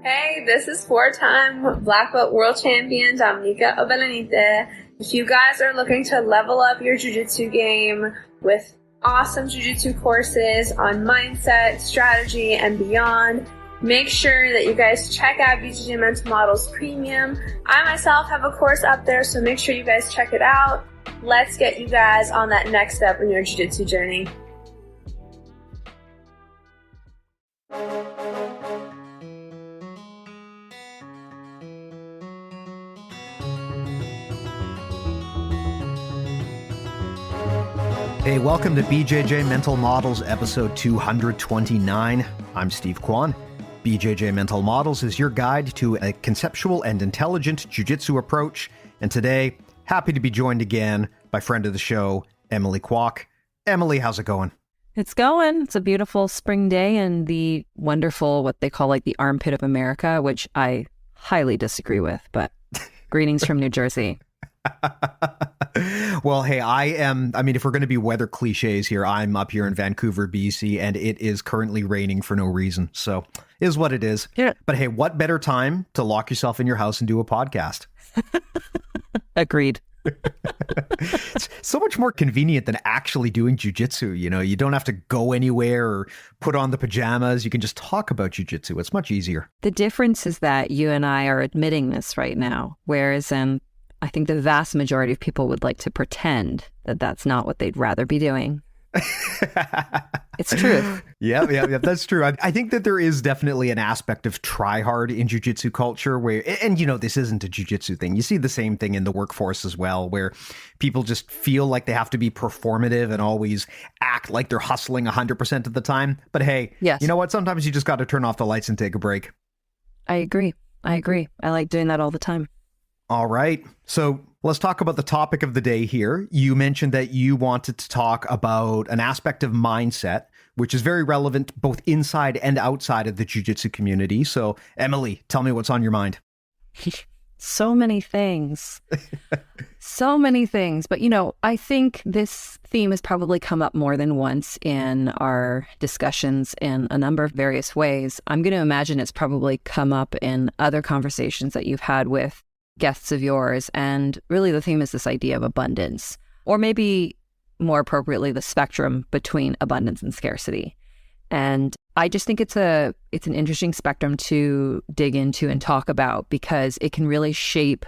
Hey, this is four-time Black Belt World Champion Dominica Obelenite. If you guys are looking to level up your jiu-jitsu game with awesome jiu-jitsu courses on mindset, strategy, and beyond, make sure that you guys check out BJJ Mental Models Premium. I myself have a course up there, so make sure you guys check it out. Let's get you guys on that next step in your jiu-jitsu journey. Hey, welcome to BJJ Mental Models episode 229. I'm Steve Kwon. BJJ Mental Models is your guide to a conceptual and intelligent jiu-jitsu approach. And today, happy to be joined again by friend of the show, Emily Kwok. Emily, how's it going? It's going. It's a beautiful spring day in the wonderful, what they call like the armpit of America, which I highly disagree with, but greetings from New Jersey. Well, hey, if we're going to be weather cliches here, I'm up here in Vancouver, BC, and it is currently raining for no reason. So is what it is. Yeah. But hey, what better time to lock yourself in your house and do a podcast? Agreed. It's so much more convenient than actually doing jiu-jitsu. You know, you don't have to go anywhere or put on the pajamas. You can just talk about jiu-jitsu. It's much easier. The difference is that you and I are admitting this right now, whereas I think the vast majority of people would like to pretend that that's not what they'd rather be doing. It's true. Yeah, that's true. I think that there is definitely an aspect of try hard in jiu-jitsu culture where, and you know, this isn't a jiu-jitsu thing. You see the same thing in the workforce as well, where people just feel like they have to be performative and always act like they're hustling 100% of the time. But hey, yes. You know what? Sometimes you just got to turn off the lights and take a break. I agree. I like doing that all the time. All right. So let's talk about the topic of the day here. You mentioned that you wanted to talk about an aspect of mindset, which is very relevant both inside and outside of the jiu-jitsu community. So Emily, tell me what's on your mind. So many things. So many things. But, you know, I think this theme has probably come up more than once in our discussions in a number of various ways. I'm going to imagine it's probably come up in other conversations that you've had with guests of yours. And really the theme is this idea of abundance, or maybe more appropriately, the spectrum between abundance and scarcity. And I just think it's an interesting spectrum to dig into and talk about, because it can really shape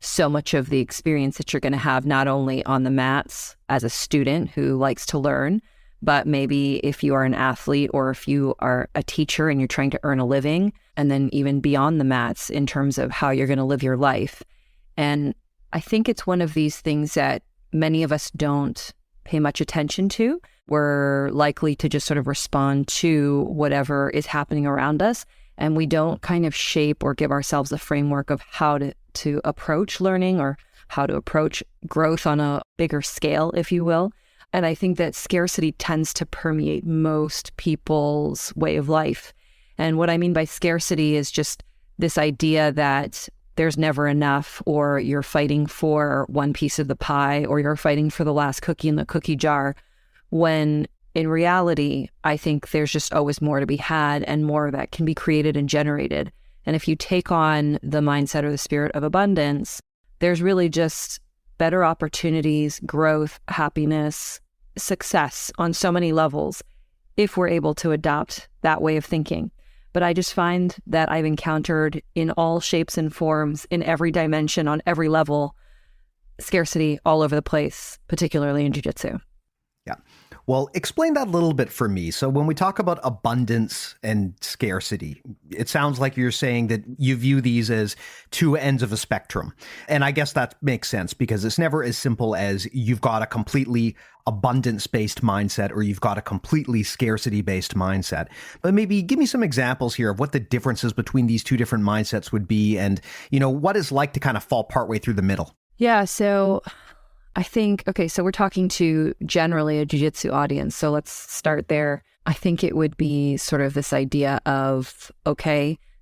so much of the experience that you're going to have, not only on the mats as a student who likes to learn, but maybe if you are an athlete or if you are a teacher and you're trying to earn a living, and then even beyond the mats in terms of how you're going to live your life. And I think it's one of these things that many of us don't pay much attention to. We're likely to just sort of respond to whatever is happening around us, and we don't kind of shape or give ourselves a framework of how to approach learning or how to approach growth on a bigger scale, if you will. And I think that scarcity tends to permeate most people's way of life. And what I mean by scarcity is just this idea that there's never enough, or you're fighting for one piece of the pie, or you're fighting for the last cookie in the cookie jar, when in reality, I think there's just always more to be had and more that can be created and generated. And if you take on the mindset or the spirit of abundance, there's really just better opportunities, growth, happiness, success on so many levels if we're able to adopt that way of thinking. But I just find that I've encountered in all shapes and forms, in every dimension, on every level, scarcity all over the place, particularly in jiu-jitsu. Yeah. Well, explain that a little bit for me. So when we talk about abundance and scarcity, it sounds like you're saying that you view these as two ends of a spectrum. And I guess that makes sense, because it's never as simple as you've got a completely abundance-based mindset or you've got a completely scarcity-based mindset. But maybe give me some examples here of what the differences between these two different mindsets would be, and, you know, what it's like to kind of fall partway through the middle. Yeah, so I think, so we're talking to generally a jiu-jitsu audience. So let's start there. I think it would be sort of this idea of,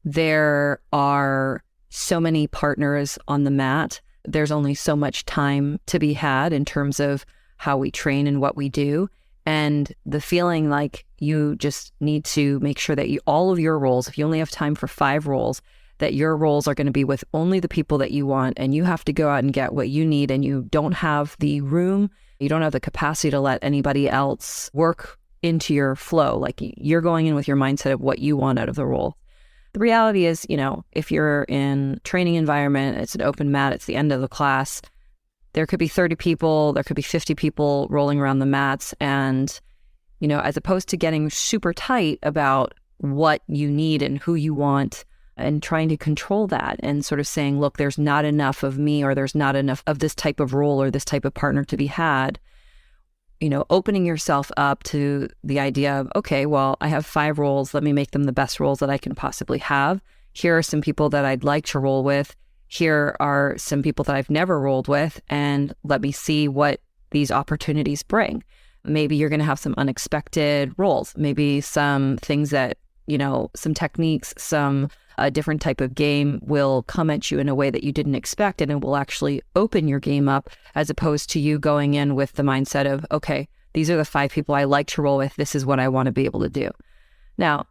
there are so many partners on the mat. There's only so much time to be had in terms of how we train and what we do. And the feeling like you just need to make sure that all of your roles, if you only have time for 5 roles, that your roles are going to be with only the people that you want, and you have to go out and get what you need, and you don't have the room, you don't have the capacity to let anybody else work into your flow. Like you're going in with your mindset of what you want out of the role. The reality is, if you're in training environment, it's an open mat, it's the end of the class, there could be 30 people, there could be 50 people rolling around the mats. And, as opposed to getting super tight about what you need and who you want and trying to control that and sort of saying, look, there's not enough of me, or there's not enough of this type of role or this type of partner to be had, opening yourself up to the idea of, okay, well, I have 5 roles. Let me make them the best roles that I can possibly have. Here are some people that I'd like to roll with. Here are some people that I've never rolled with, and let me see what these opportunities bring. Maybe you're going to have some unexpected roles, maybe some things that, some techniques, a different type of game will come at you in a way that you didn't expect, and it will actually open your game up, as opposed to you going in with the mindset of, okay, these are the 5 people I like to roll with. This is what I want to be able to do. Now,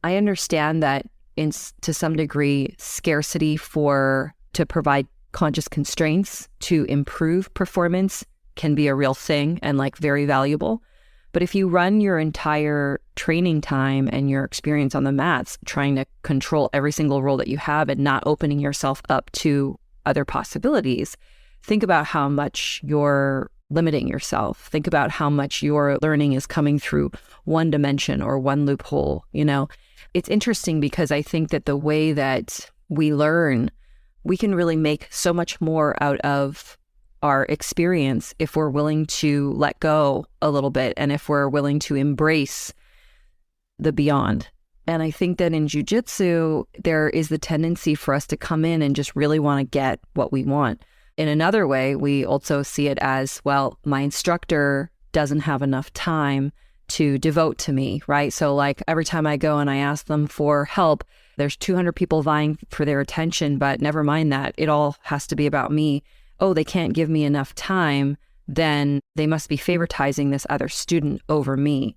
I understand that to some degree, scarcity to provide conscious constraints to improve performance can be a real thing and very valuable. But if you run your entire training time and your experience on the mats trying to control every single role that you have and not opening yourself up to other possibilities, think about how much you're limiting yourself. Think about how much your learning is coming through one dimension or one loophole. It's interesting because I think that the way that we learn, we can really make so much more out of our experience if we're willing to let go a little bit and if we're willing to embrace the beyond. And I think that in jiu-jitsu, there is the tendency for us to come in and just really want to get what we want. In another way, we also see it as, well, my instructor doesn't have enough time to devote to me, right? So every time I go and I ask them for help, there's 200 people vying for their attention, but never mind that. It all has to be about me. Oh, they can't give me enough time, then they must be favoritizing this other student over me.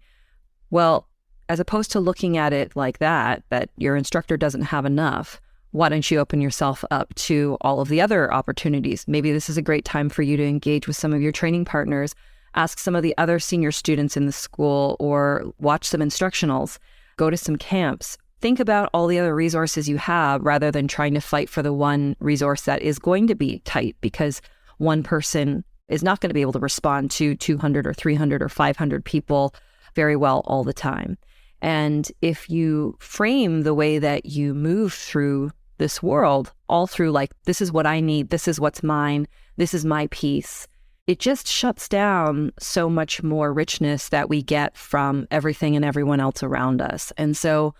Well, as opposed to looking at it like that your instructor doesn't have enough, why don't you open yourself up to all of the other opportunities? Maybe this is a great time for you to engage with some of your training partners, ask some of the other senior students in the school, or watch some instructionals, go to some camps. Think about all the other resources you have rather than trying to fight for the one resource that is going to be tight, because one person is not going to be able to respond to 200 or 300 or 500 people very well all the time. And if you frame the way that you move through this world, all through this is what I need, this is what's mine, this is my piece, it just shuts down so much more richness that we get from everything and everyone else around us. And so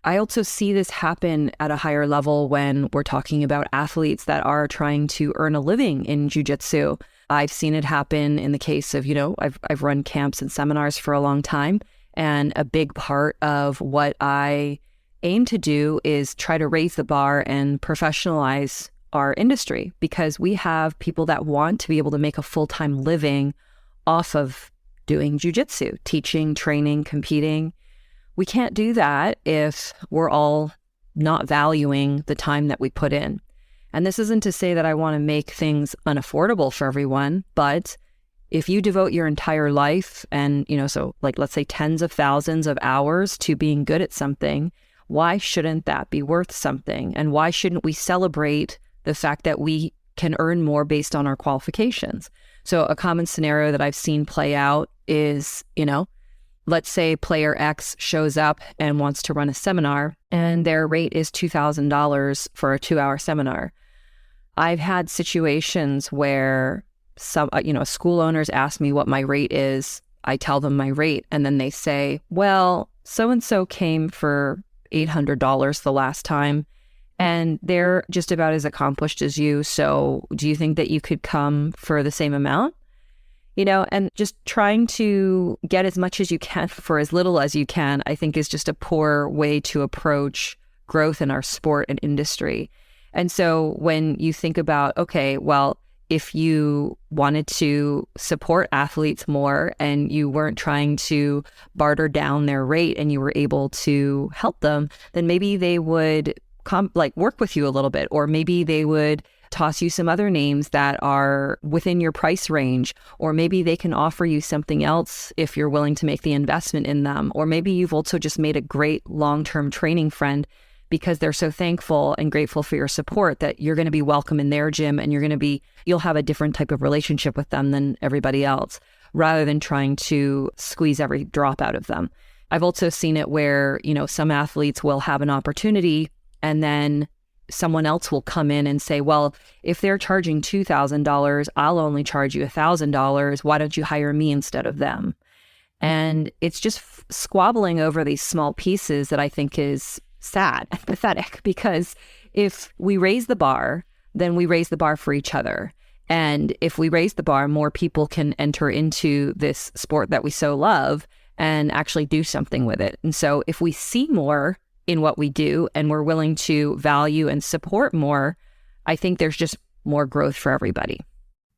I also see this happen at a higher level when we're talking about athletes that are trying to earn a living in jiu-jitsu. I've seen it happen in the case of, I've run camps and seminars for a long time. And a big part of what I aim to do is try to raise the bar and professionalize our industry, because we have people that want to be able to make a full-time living off of doing jiu-jitsu, teaching, training, competing. We can't do that if we're all not valuing the time that we put in. And this isn't to say that I want to make things unaffordable for everyone, but if you devote your entire life and, let's say tens of thousands of hours to being good at something, why shouldn't that be worth something? And why shouldn't we celebrate the fact that we can earn more based on our qualifications? So a common scenario that I've seen play out is, let's say player X shows up and wants to run a seminar and their rate is $2,000 for a 2-hour seminar. I've had situations where school owners ask me what my rate is. I tell them my rate, and then they say, well, so-and-so came for $800 the last time, and they're just about as accomplished as you. So do you think that you could come for the same amount? And just trying to get as much as you can for as little as you can, I think is just a poor way to approach growth in our sport and industry. And so when you think about, okay, well, if you wanted to support athletes more and you weren't trying to barter down their rate and you were able to help them, then maybe they would work with you a little bit, or maybe they would toss you some other names that are within your price range, or maybe they can offer you something else if you're willing to make the investment in them. Or maybe you've also just made a great long-term training friend because they're so thankful and grateful for your support that you're going to be welcome in their gym, and you'll have a different type of relationship with them than everybody else, rather than trying to squeeze every drop out of them. I've also seen it where, some athletes will have an opportunity and then someone else will come in and say, well, if they're charging $2,000, I'll only charge you $1,000. Why don't you hire me instead of them? And it's just squabbling over these small pieces that I think is sad and pathetic, because if we raise the bar, then we raise the bar for each other. And if we raise the bar, more people can enter into this sport that we so love and actually do something with it. And so if we see more in what we do and we're willing to value and support more, I think there's just more growth for everybody.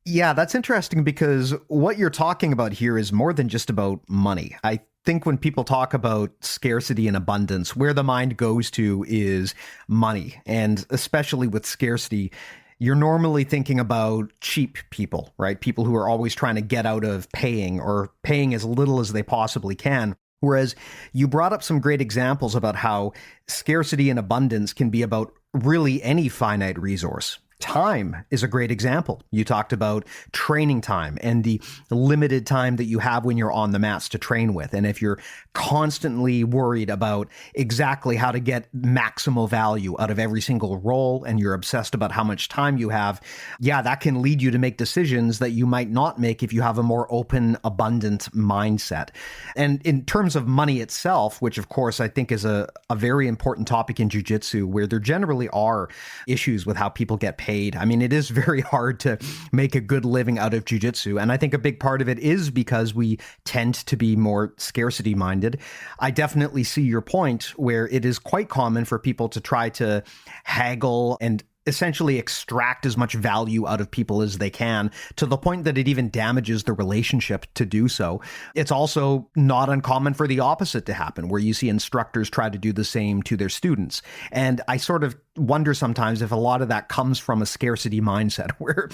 Yeah, that's interesting, because what you're talking about here is more than just about money. I think when people talk about scarcity and abundance, where the mind goes to is money. And especially with scarcity, you're normally thinking about cheap people, right? People who are always trying to get out of paying, or paying as little as they possibly can. Whereas you brought up some great examples about how scarcity and abundance can be about really any finite resource. Time is a great example. You talked about training time and the limited time that you have when you're on the mats to train with. And if you're constantly worried about exactly how to get maximal value out of every single role, and you're obsessed about how much time you have, that can lead you to make decisions that you might not make if you have a more open, abundant mindset. And in terms of money itself, which of course I think is a very important topic in jiu-jitsu, where there generally are issues with how people get paid. I mean, it is very hard to make a good living out of jiu-jitsu. And I think a big part of it is because we tend to be more scarcity minded. I definitely see your point, where it is quite common for people to try to haggle and essentially extract as much value out of people as they can, to the point that it even damages the relationship to do so. It's also not uncommon for the opposite to happen, where you see instructors try to do the same to their students. And I sort of wonder sometimes if a lot of that comes from a scarcity mindset, where,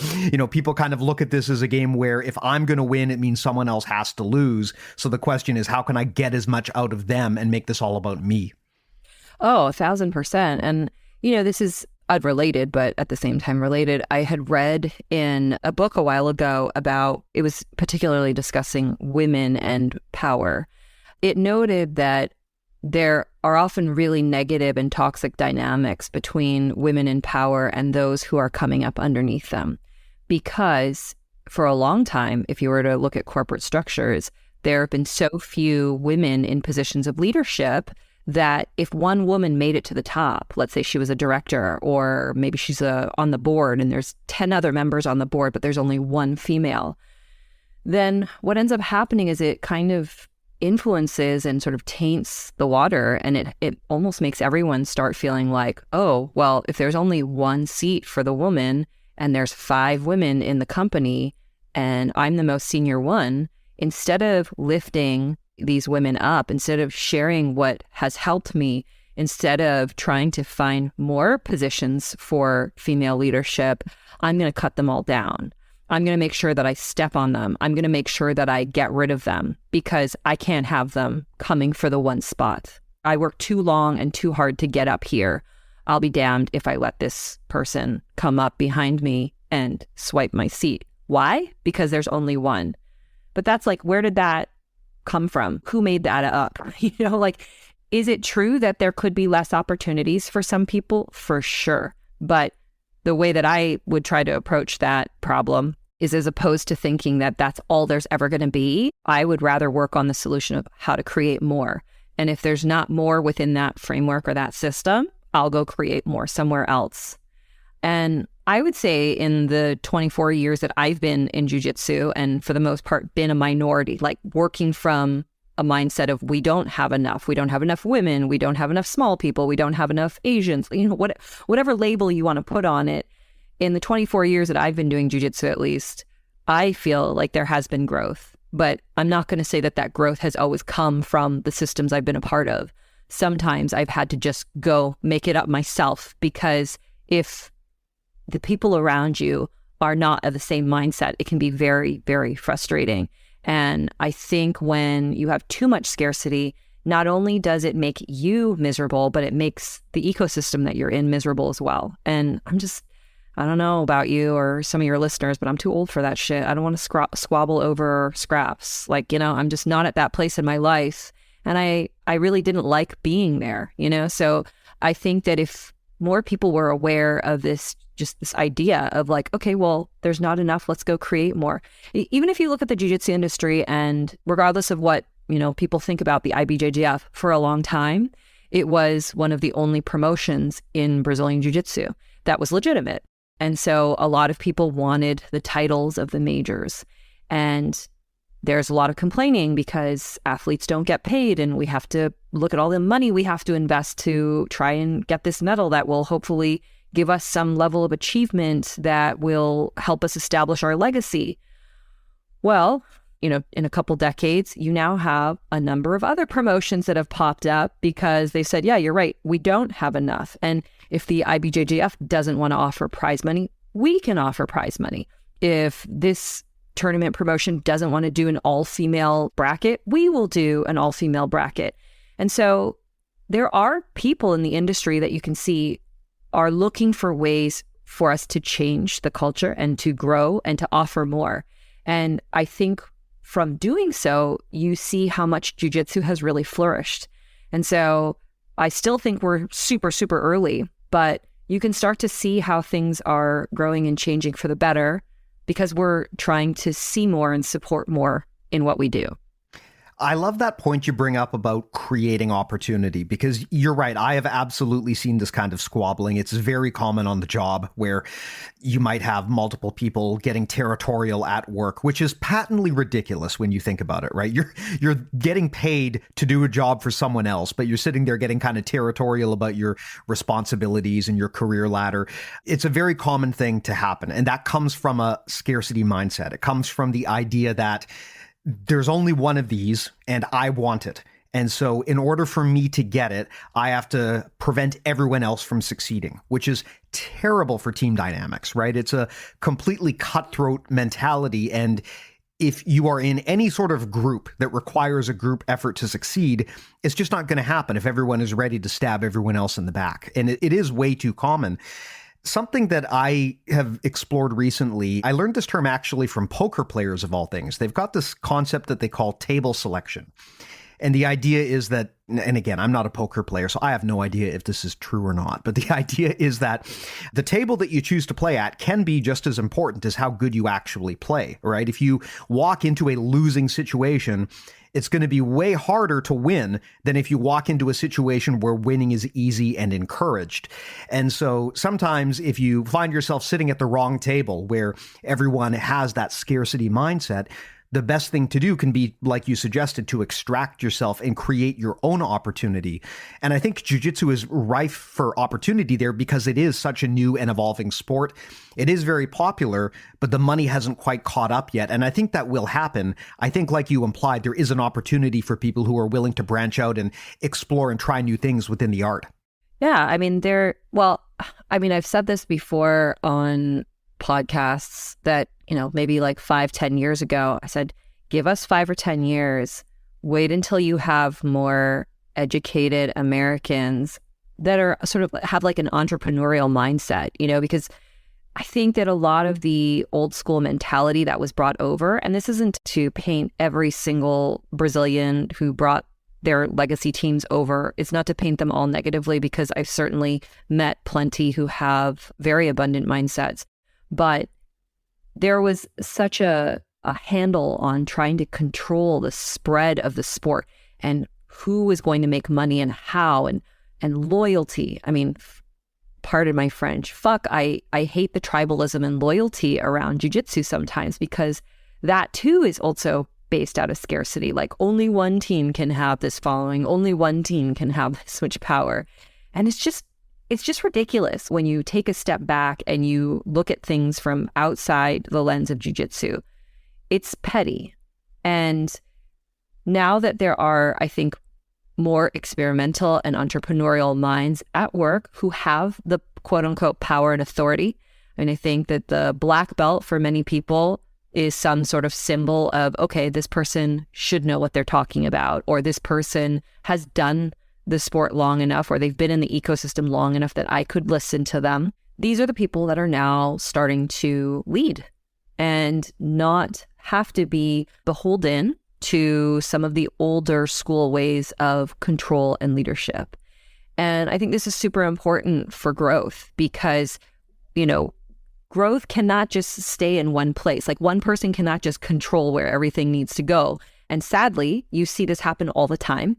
people kind of look at this as a game where if I'm going to win, it means someone else has to lose. So the question is, how can I get as much out of them and make this all about me? Oh, 1,000%. And, this is unrelated, but at the same time related. I had read in a book a while ago it was particularly discussing women and power. It noted that there are often really negative and toxic dynamics between women in power and those who are coming up underneath them. Because for a long time, if you were to look at corporate structures, there have been so few women in positions of leadership that if one woman made it to the top, let's say she was a director, or maybe she's on the board and there's 10 other members on the board, but there's only one female, then what ends up happening is it kind of influences and sort of taints the water, and it almost makes everyone start feeling like, oh, well, if there's only one seat for the woman and there's 5 women in the company and I'm the most senior one, instead of lifting these women up, instead of sharing what has helped me, instead of trying to find more positions for female leadership, I'm going to cut them all down. I'm going to make sure that I step on them. I'm going to make sure that I get rid of them, because I can't have them coming for the one spot. I worked too long and too hard to get up here. I'll be damned if I let this person come up behind me and swipe my seat. Why? Because there's only one. But that's where did that come from? Who made that up? Is it true that there could be less opportunities for some people? For sure. But the way that I would try to approach that problem is, as opposed to thinking that that's all there's ever going to be, I would rather work on the solution of how to create more. And if there's not more within that framework or that system, I'll go create more somewhere else. And I would say in the 24 years that I've been in jiu-jitsu, and for the most part been a minority, working from a mindset of we don't have enough women, we don't have enough small people, we don't have enough Asians, whatever label you want to put on it, in the 24 years that I've been doing jiu-jitsu, at least, I feel like there has been growth, but I'm not going to say that that growth has always come from the systems I've been a part of. Sometimes I've had to just go make it up myself, because if the people around you are not of the same mindset, it can be very, very frustrating. And I think when you have too much scarcity, not only does it make you miserable, but it makes the ecosystem that you're in miserable as well. And I don't know about you or some of your listeners, but I'm too old for that shit. I don't want to squabble over scraps. Like, I'm just not at that place in my life. And I really didn't like being there, So I think that if more people were aware of this idea of like, okay, well, there's not enough, let's go create more. Even if you look at the jiu-jitsu industry, and regardless of what, people think about the IBJJF, for a long time, it was one of the only promotions in Brazilian jiu-jitsu that was legitimate. And so a lot of people wanted the titles of the majors. And there's a lot of complaining because athletes don't get paid, and we have to look at all the money we have to invest to try and get this medal that will hopefully give us some level of achievement that will help us establish our legacy. Well, in a couple decades, you now have a number of other promotions that have popped up because they said, yeah, you're right, we don't have enough. And if the IBJJF doesn't want to offer prize money, we can offer prize money. If this tournament promotion doesn't want to do an all-female bracket, we will do an all-female bracket. And so there are people in the industry that you can see are looking for ways for us to change the culture and to grow and to offer more. And I think from doing so, you see how much jiu-jitsu has really flourished. And so I still think we're super, super early, but you can start to see how things are growing and changing for the better because we're trying to see more and support more in what we do. I love that point you bring up about creating opportunity, because you're right. I have absolutely seen this kind of squabbling. It's very common on the job where you might have multiple people getting territorial at work, which is patently ridiculous when you think about it, right? You're getting paid to do a job for someone else, but you're sitting there getting kind of territorial about your responsibilities and your career ladder. It's a very common thing to happen. And that comes from a scarcity mindset. It comes from the idea that there's only one of these and I want it. And so in order for me to get it, I have to prevent everyone else from succeeding, which is terrible for team dynamics, right? It's a completely cutthroat mentality. And if you are in any sort of group that requires a group effort to succeed, it's just not going to happen if everyone is ready to stab everyone else in the back. And it is way too common. Something that I have explored recently, I learned this term actually from poker players of all things. They've got this concept that they call table selection. And the idea is that, and again, I'm not a poker player, so I have no idea if this is true or not, but the idea is that the table that you choose to play at can be just as important as how good you actually play, right? If you walk into a losing situation, it's going to be way harder to win than if you walk into a situation where winning is easy and encouraged. And so sometimes if you find yourself sitting at the wrong table where everyone has that scarcity mindset, the best thing to do can be, like you suggested, to extract yourself and create your own opportunity. And I think jiu-jitsu is rife for opportunity there because it is such a new and evolving sport. It is very popular, but the money hasn't quite caught up yet. And I think that will happen. I think, like you implied, there is an opportunity for people who are willing to branch out and explore and try new things within the art. Yeah, I've said this before on podcasts that, maybe like 5-10 years ago, I said, give us 5 or 10 years, wait until you have more educated Americans that are sort of have like an entrepreneurial mindset, because I think that a lot of the old school mentality that was brought over, and this isn't to paint every single Brazilian who brought their legacy teams over, it's not to paint them all negatively, because I've certainly met plenty who have very abundant mindsets. But there was such a handle on trying to control the spread of the sport and who was going to make money and how, and loyalty. I mean, pardon my French, I hate the tribalism and loyalty around jiu-jitsu sometimes, because that too is also based out of scarcity. Like only one team can have this following, only one team can have this much power. And it's just it's just ridiculous when you take a step back and you look at things from outside the lens of jiu-jitsu. It's petty. And now that there are, I think, more experimental and entrepreneurial minds at work who have the quote unquote power and authority, and I think that the black belt for many people is some sort of symbol of, okay, this person should know what they're talking about, or this person has done the sport long enough, or they've been in the ecosystem long enough that I could listen to them. These are the people that are now starting to lead and not have to be beholden to some of the older school ways of control and leadership. And I think this is super important for growth because, growth cannot just stay in one place. Like one person cannot just control where everything needs to go. And sadly, you see this happen all the time.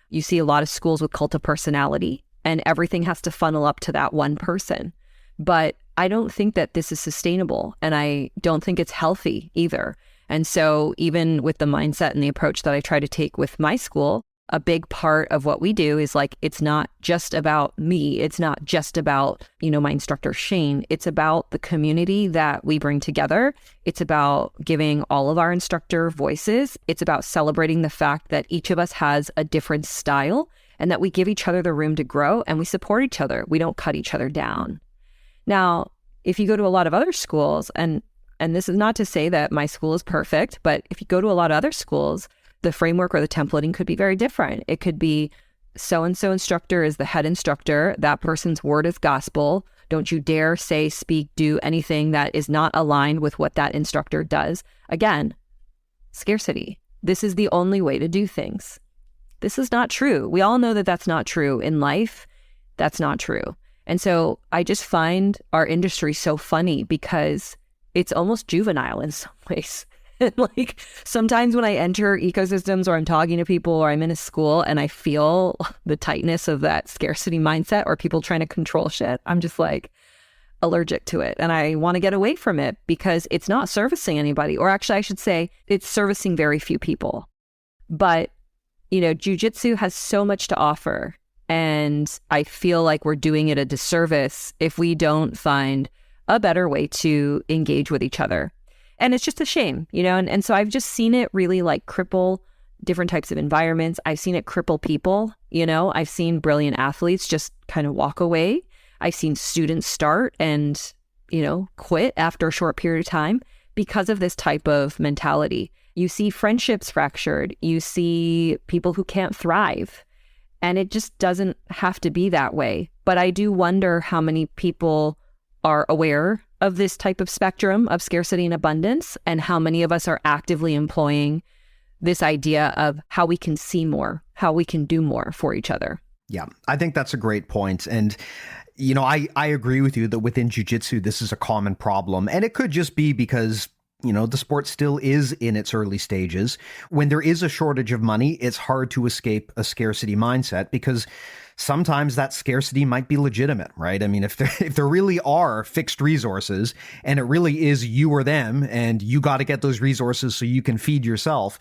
You see a lot of schools with cult of personality, and everything has to funnel up to that one person. But I don't think that this is sustainable, and I don't think it's healthy either. And so even with the mindset and the approach that I try to take with my school, a big part of what we do is like, it's not just about me. It's not just about, my instructor, Shane. It's about the community that we bring together. It's about giving all of our instructor voices. It's about celebrating the fact that each of us has a different style and that we give each other the room to grow and we support each other. We don't cut each other down. Now, if you go to a lot of other schools, and this is not to say that my school is perfect, but if you go to a lot of other schools, the framework or the templating could be very different. It could be so-and-so instructor is the head instructor. That person's word is gospel. Don't you dare say, speak, do anything that is not aligned with what that instructor does. Again, scarcity. This is the only way to do things. This is not true. We all know that that's not true. In life, that's not true. And so I just find our industry so funny because it's almost juvenile in some ways. Like sometimes when I enter ecosystems or I'm talking to people or I'm in a school and I feel the tightness of that scarcity mindset or people trying to control shit, I'm just like allergic to it. And I want to get away from it because it's not servicing anybody. Or actually, I should say it's servicing very few people. But, jiu-jitsu has so much to offer. And I feel like we're doing it a disservice if we don't find a better way to engage with each other. And it's just a shame, and so I've just seen it really like cripple different types of environments. I've seen it cripple people, I've seen brilliant athletes just kind of walk away. I've seen students start and, quit after a short period of time because of this type of mentality. You see friendships fractured. You see people who can't thrive. And it just doesn't have to be that way. But I do wonder how many people are aware of this type of spectrum of scarcity and abundance, and how many of us are actively employing this idea of how we can see more, how we can do more for each other. Yeah, I think that's a great point. And, I agree with you that within jiu-jitsu, this is a common problem. And it could just be because the sport still is in its early stages. When there is a shortage of money, it's hard to escape a scarcity mindset because sometimes that scarcity might be legitimate, right? I mean, if there really are fixed resources and it really is you or them and you got to get those resources so you can feed yourself,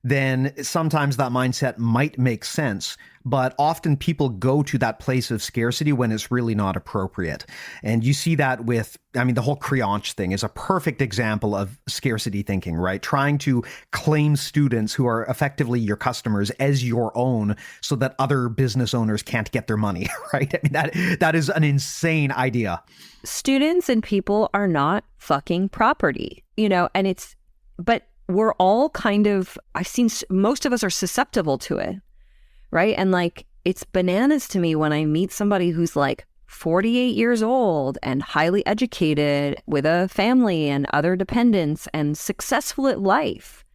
then sometimes that mindset might make sense. But often people go to that place of scarcity when it's really not appropriate. And you see that with, the whole creanche thing is a perfect example of scarcity thinking, right? Trying to claim students who are effectively your customers as your own so that other business owners can't get their money, right? That is an insane idea. Students and people are not fucking property, but we're all kind of, I've seen most of us are susceptible to it, right? And it's bananas to me when I meet somebody who's 48 years old and highly educated with a family and other dependents and successful at life.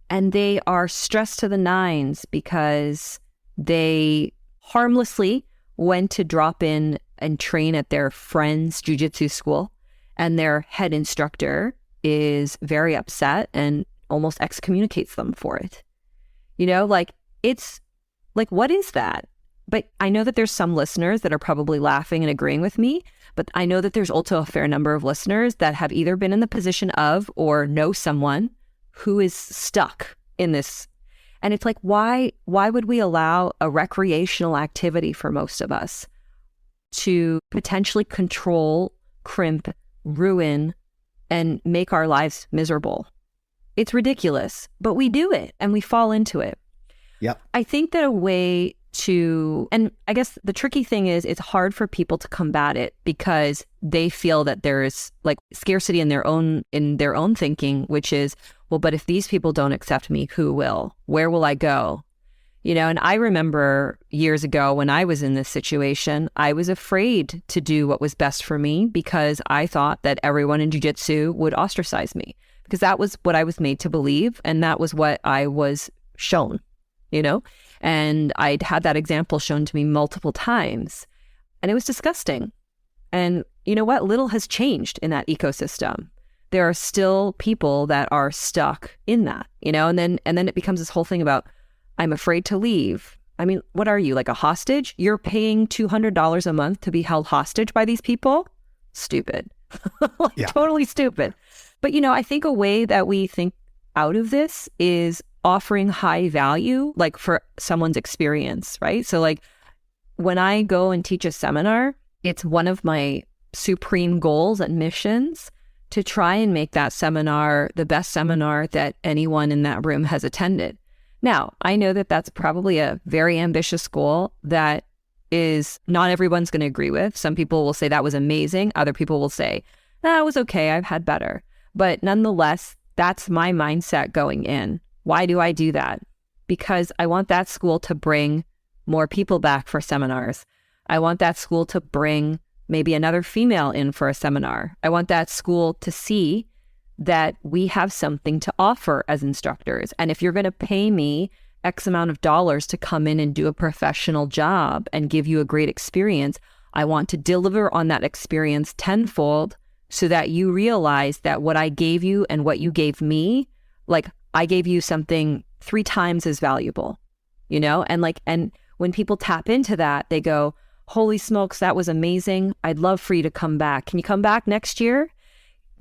And they are stressed to the nines because they harmlessly went to drop in and train at their friend's jiu-jitsu school. And their head instructor is very upset and almost excommunicates them for it. It's what is that? But I know that there's some listeners that are probably laughing and agreeing with me, but I know that there's also a fair number of listeners that have either been in the position of or know someone who is stuck in this. And it's why would we allow a recreational activity for most of us to potentially control, crimp, ruin, and make our lives miserable. It's ridiculous, but we do it and we fall into it. Yep. I think that a way to, and I guess the tricky thing is it's hard for people to combat it because they feel that there's like scarcity in their own thinking, which is, well, but if these people don't accept me, who will? Where will I go? You know, and I remember years ago when I was in this situation, I was afraid to do what was best for me because I thought that everyone in jiu-jitsu would ostracize me because that was what I was made to believe. And that was what I was shown, you know, and I'd had that example shown to me multiple times and it was disgusting. And you know what? Little has changed in that ecosystem. There are still people that are stuck in that, you know, and then it becomes this whole thing about, I'm afraid to leave. I mean, what are you, like a hostage? You're paying $200 a month to be held hostage by these people? Stupid. Totally stupid. But, you know, I think a way that we think out of this is offering high value, like for someone's experience, right? So like when I go and teach a seminar, it's one of my supreme goals and missions to try and make that seminar the best seminar that anyone in that room has attended. Now, I know that that's probably a very ambitious goal that is not everyone's going to agree with. Some people will say that was amazing. Other people will say, that was okay. I've had better. But nonetheless, that's my mindset going in. Why do I do that? Because I want that school to bring more people back for seminars. I want that school to bring maybe another female in for a seminar. I want that school to see that we have something to offer as instructors. And if you're going to pay me X amount of dollars to come in and do a professional job and give you a great experience, I want to deliver on that experience tenfold so that you realize that what I gave you and what you gave me, like I gave you something 3 times as valuable, you know? And when people tap into that, they go, holy smokes, that was amazing. I'd love for you to come back. Can you come back next year?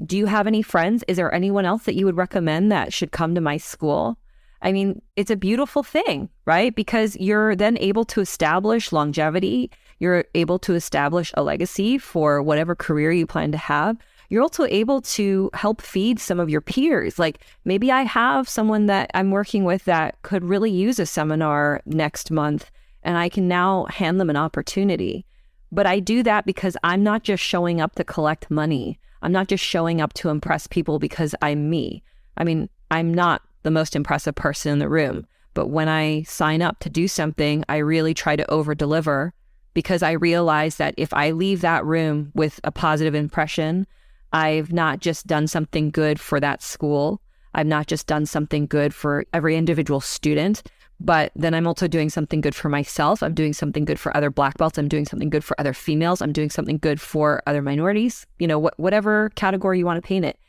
Do you have any friends? Is there anyone else that you would recommend that should come to my school? I mean, it's a beautiful thing, right? Because you're then able to establish longevity. You're able to establish a legacy for whatever career you plan to have. You're also able to help feed some of your peers. Like maybe I have someone that I'm working with that could really use a seminar next month and I can now hand them an opportunity. But I do that because I'm not just showing up to collect money. I'm not just showing up to impress people because I'm me. I mean, I'm not the most impressive person in the room, but when I sign up to do something, I really try to over-deliver because I realize that if I leave that room with a positive impression, I've not just done something good for that school. I've not just done something good for every individual student, but then I'm also doing something good for myself. I'm doing something good for other black belts. I'm doing something good for other females. I'm doing something good for other minorities, you know, whatever category you want to paint it.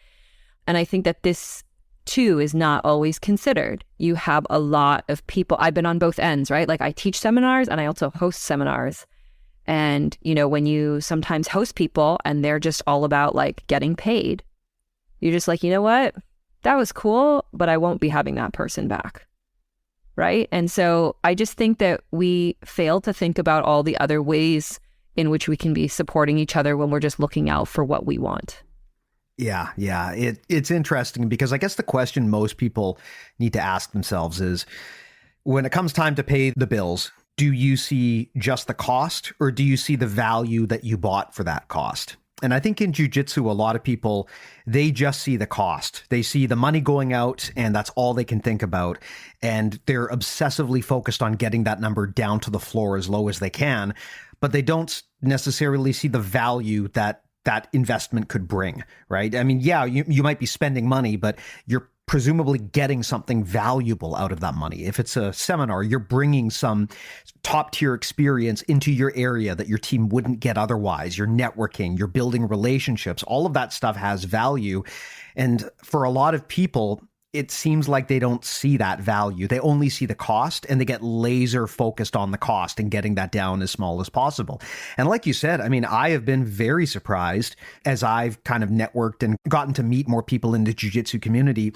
And I think that this too is not always considered. You have a lot of people. I've been on both ends, right? Like I teach seminars and I also host seminars. And, you know, when you sometimes host people and they're just all about like getting paid, you're just like, you know what? That was cool, but I won't be having that person back. Right. And so I just think that we fail to think about all the other ways in which we can be supporting each other when we're just looking out for what we want. Yeah. It's interesting because I guess the question most people need to ask themselves is when it comes time to pay the bills, do you see just the cost or do you see the value that you bought for that cost? And I think in jiu-jitsu, a lot of people, they just see the cost. They see the money going out and that's all they can think about. And they're obsessively focused on getting that number down to the floor as low as they can. But they don't necessarily see the value that that investment could bring, right? I mean, yeah, you might be spending money, but you're presumably getting something valuable out of that money. If it's a seminar, you're bringing some top tier experience into your area that your team wouldn't get otherwise. You're networking, you're building relationships. All of that stuff has value. And for a lot of people, it seems like they don't see that value. They only see the cost, and they get laser focused on the cost and getting that down as small as possible. And like you said, I mean, I have been very surprised as I've kind of networked and gotten to meet more people in the jiu-jitsu community.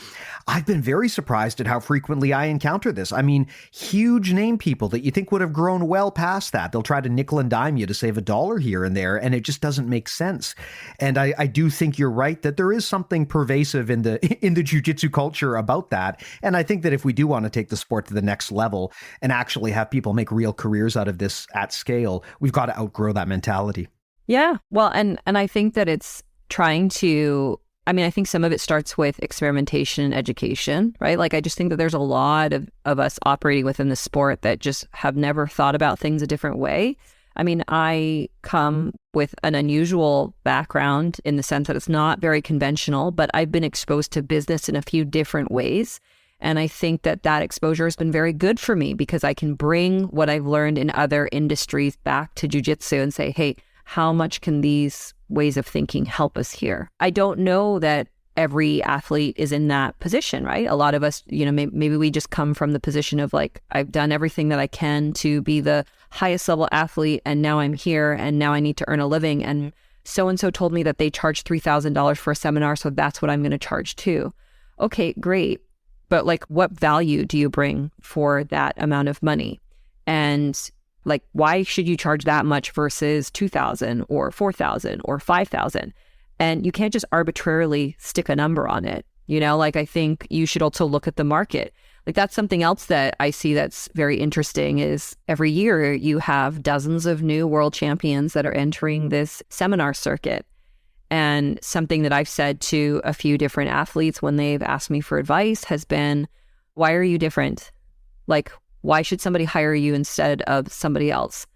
I've been very surprised at how frequently I encounter this. I mean, huge name people that you think would have grown well past that. They'll try to nickel and dime you to save $1 here and there, and it just doesn't make sense. And I do think you're right that there is something pervasive in the jiu-jitsu culture about that. And I think that if we do want to take the sport to the next level and actually have people make real careers out of this at scale, we've got to outgrow that mentality. Yeah. Well, and I think that it's trying to, I mean, I think some of it starts with experimentation and education, right? Like, I just think that there's a lot of us operating within the sport that just have never thought about things a different way. I mean, I come with an unusual background in the sense that it's not very conventional, but I've been exposed to business in a few different ways. And I think that exposure has been very good for me because I can bring what I've learned in other industries back to jiu-jitsu and say, hey, how much can these ways of thinking help us here? I don't know that every athlete is in that position, right? A lot of us, you know, maybe we just come from the position of like, I've done everything that I can to be the highest level athlete, and now I'm here, and now I need to earn a living. And so-and-so told me that they charge $3,000 for a seminar, so that's what I'm going to charge too. Okay, great. But like, what value do you bring for that amount of money? And like, why should you charge that much versus $2,000 or $4,000 or $5,000? And you can't just arbitrarily stick a number on it. You know, like, I think you should also look at the market. Like, that's something else that I see that's very interesting is every year you have dozens of new world champions that are entering this seminar circuit. And something that I've said to a few different athletes when they've asked me for advice has been, why are you different? Like, why should somebody hire you instead of somebody else?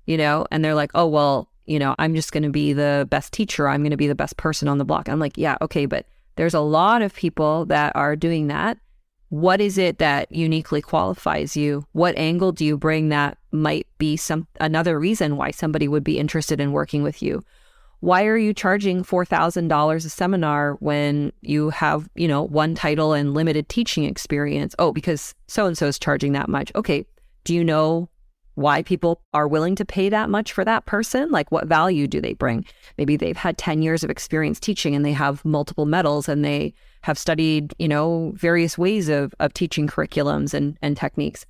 You know, and they're like, oh, well, you know, I'm just going to be the best teacher. I'm going to be the best person on the block. I'm like, yeah, okay, but there's a lot of people that are doing that. What is it that uniquely qualifies you? What angle do you bring that might be another reason why somebody would be interested in working with you? Why are you charging $4,000 a seminar when you have, you know, one title and limited teaching experience? Oh, because so-and-so is charging that much. Okay, do you know why people are willing to pay that much for that person? Like, what value do they bring? Maybe they've had 10 years of experience teaching and they have multiple medals and they have studied, you know, various ways of teaching curriculums and techniques.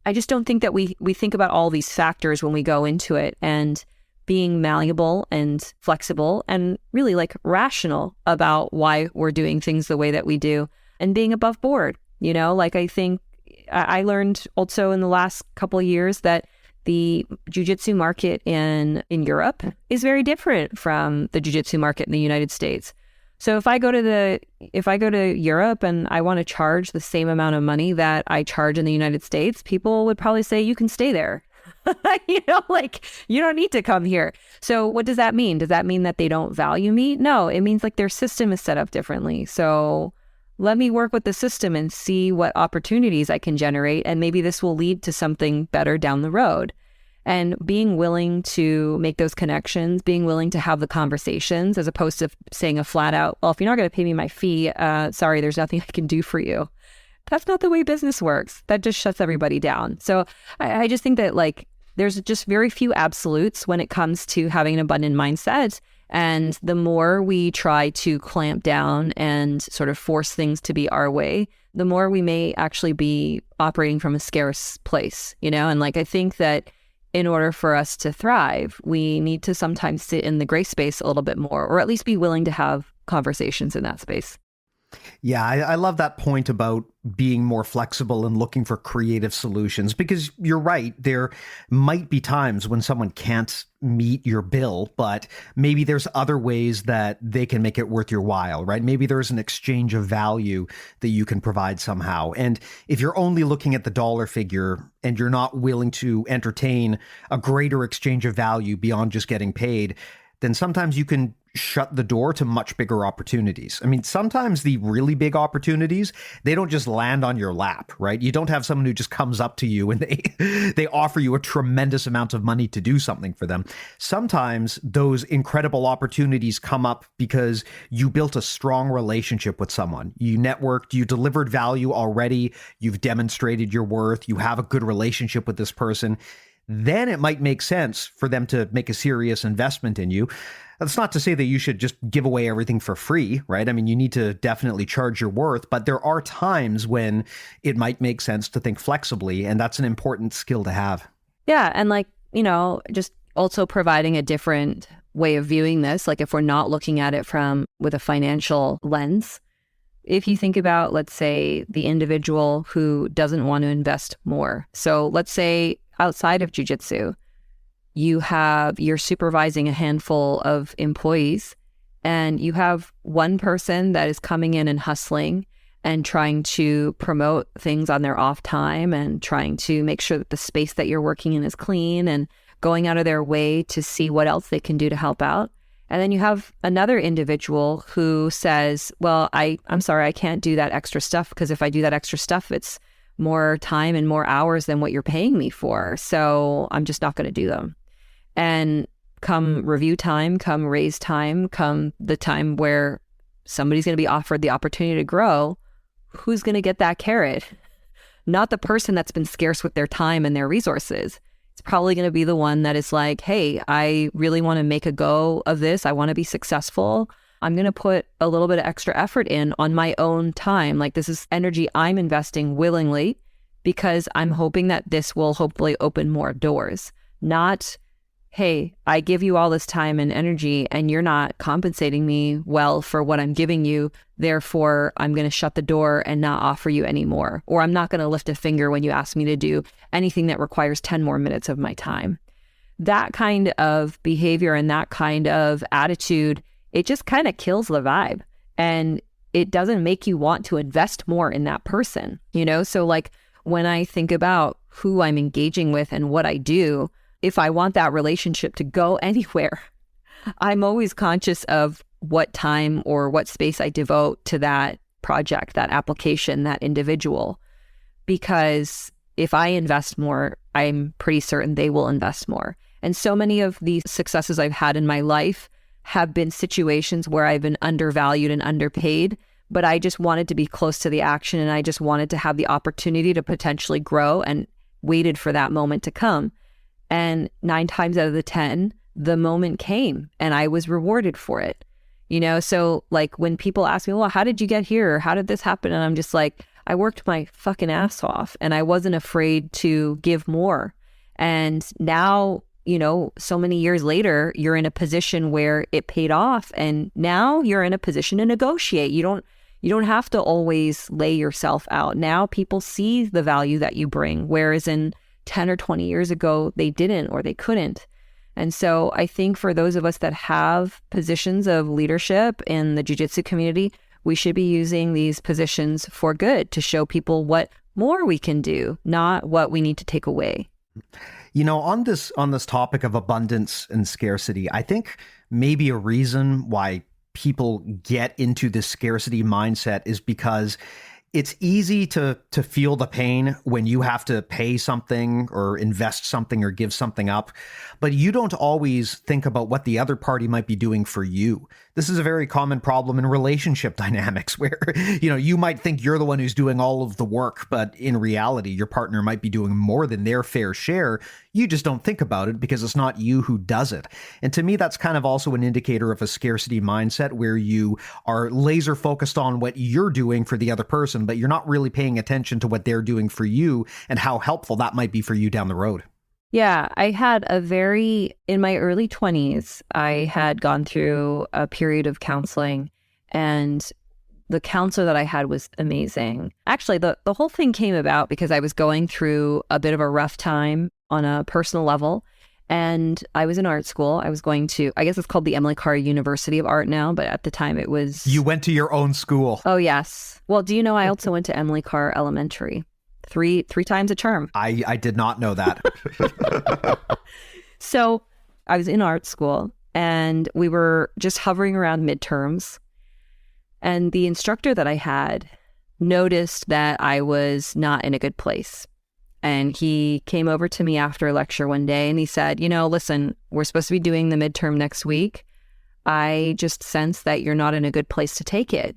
I just don't think that we think about all these factors when we go into it, and being malleable and flexible and really like rational about why we're doing things the way that we do, and being above board. You know, like, I think I learned also in the last couple of years that the jiu-jitsu market in Europe is very different from the jiu-jitsu market in the United States. So if I go to Europe and I want to charge the same amount of money that I charge in the United States, people would probably say, you can stay there. You know, like, you don't need to come here. So what does that mean? Does that mean that they don't value me? No, it means like their system is set up differently. So let me work with the system and see what opportunities I can generate. And maybe this will lead to something better down the road. And being willing to make those connections, being willing to have the conversations, as opposed to saying a flat out, well, if you're not going to pay me my fee, sorry, there's nothing I can do for you. That's not the way business works. That just shuts everybody down. So I just think that, like, there's just very few absolutes when it comes to having an abundant mindset. And the more we try to clamp down and sort of force things to be our way, the more we may actually be operating from a scarce place, you know? And like, I think that in order for us to thrive, we need to sometimes sit in the gray space a little bit more, or at least be willing to have conversations in that space. Yeah, I love that point about being more flexible and looking for creative solutions, because you're right. There might be times when someone can't meet your bill, but maybe there's other ways that they can make it worth your while, right? Maybe there's an exchange of value that you can provide somehow. And if you're only looking at the dollar figure and you're not willing to entertain a greater exchange of value beyond just getting paid, then sometimes you can shut the door to much bigger opportunities. I mean, sometimes the really big opportunities, they don't just land on your lap, right? You don't have someone who just comes up to you and they offer you a tremendous amount of money to do something for them. Sometimes those incredible opportunities come up because you built a strong relationship with someone. You networked, you delivered value already, you've demonstrated your worth, you have a good relationship with this person. Then it might make sense for them to make a serious investment in you. That's not to say that you should just give away everything for free, right? I mean, you need to definitely charge your worth, but there are times when it might make sense to think flexibly, and that's an important skill to have. Yeah, and like, just also providing a different way of viewing this, like if we're not looking at it with a financial lens, if you think about, let's say, the individual who doesn't want to invest more. So let's say outside of jiu-jitsu, you're supervising a handful of employees and you have one person that is coming in and hustling and trying to promote things on their off time and trying to make sure that the space that you're working in is clean and going out of their way to see what else they can do to help out. And then you have another individual who says, well, I'm sorry, I can't do that extra stuff because if I do that extra stuff, it's more time and more hours than what you're paying me for. So I'm just not going to do them. And come review time, come raise time, come the time where somebody's going to be offered the opportunity to grow, who's going to get that carrot? Not the person that's been scarce with their time and their resources. It's probably going to be the one that is like, hey, I really want to make a go of this. I want to be successful. I'm going to put a little bit of extra effort in on my own time. Like this is energy I'm investing willingly because I'm hoping that this will hopefully open more doors. Not, hey, I give you all this time and energy and you're not compensating me well for what I'm giving you. Therefore, I'm going to shut the door and not offer you any more. Or I'm not going to lift a finger when you ask me to do anything that requires 10 more minutes of my time. That kind of behavior and that kind of attitude, it just kind of kills the vibe and it doesn't make you want to invest more in that person, So like when I think about who I'm engaging with and what I do, if I want that relationship to go anywhere, I'm always conscious of what time or what space I devote to that project, that application, that individual. Because if I invest more, I'm pretty certain they will invest more. And so many of the successes I've had in my life have been situations where I've been undervalued and underpaid, but I just wanted to be close to the action and I just wanted to have the opportunity to potentially grow and waited for that moment to come. And 9 times out of the 10, the moment came and I was rewarded for it. So like when people ask me, well, how did you get here? Or how did this happen? And I'm just like, I worked my fucking ass off and I wasn't afraid to give more. And now, so many years later, you're in a position where it paid off and now you're in a position to negotiate. You don't have to always lay yourself out. Now people see the value that you bring, whereas in 10 or 20 years ago, they didn't or they couldn't. And so I think for those of us that have positions of leadership in the jiu-jitsu community, we should be using these positions for good to show people what more we can do, not what we need to take away. On this topic of abundance and scarcity, I think maybe a reason why people get into this scarcity mindset is because it's easy to feel the pain when you have to pay something or invest something or give something up, but you don't always think about what the other party might be doing for you. This is a very common problem in relationship dynamics where, you might think you're the one who's doing all of the work, but in reality, your partner might be doing more than their fair share. You just don't think about it because it's not you who does it. And to me, that's kind of also an indicator of a scarcity mindset where you are laser focused on what you're doing for the other person, but you're not really paying attention to what they're doing for you and how helpful that might be for you down the road. Yeah, I had in my early 20s, I had gone through a period of counseling and the counselor that I had was amazing. Actually, the whole thing came about because I was going through a bit of a rough time on a personal level. And I was in art school. I was going to, I guess it's called the Emily Kwok University of Art now, but at the time it was... You went to your own school. Oh, yes. Well, do you know I also went to Emily Kwok Elementary? Three times a term. I did not know that. So I was in art school and we were just hovering around midterms. And the instructor that I had noticed that I was not in a good place. And he came over to me after a lecture one day and he said, listen, we're supposed to be doing the midterm next week. I just sense that you're not in a good place to take it.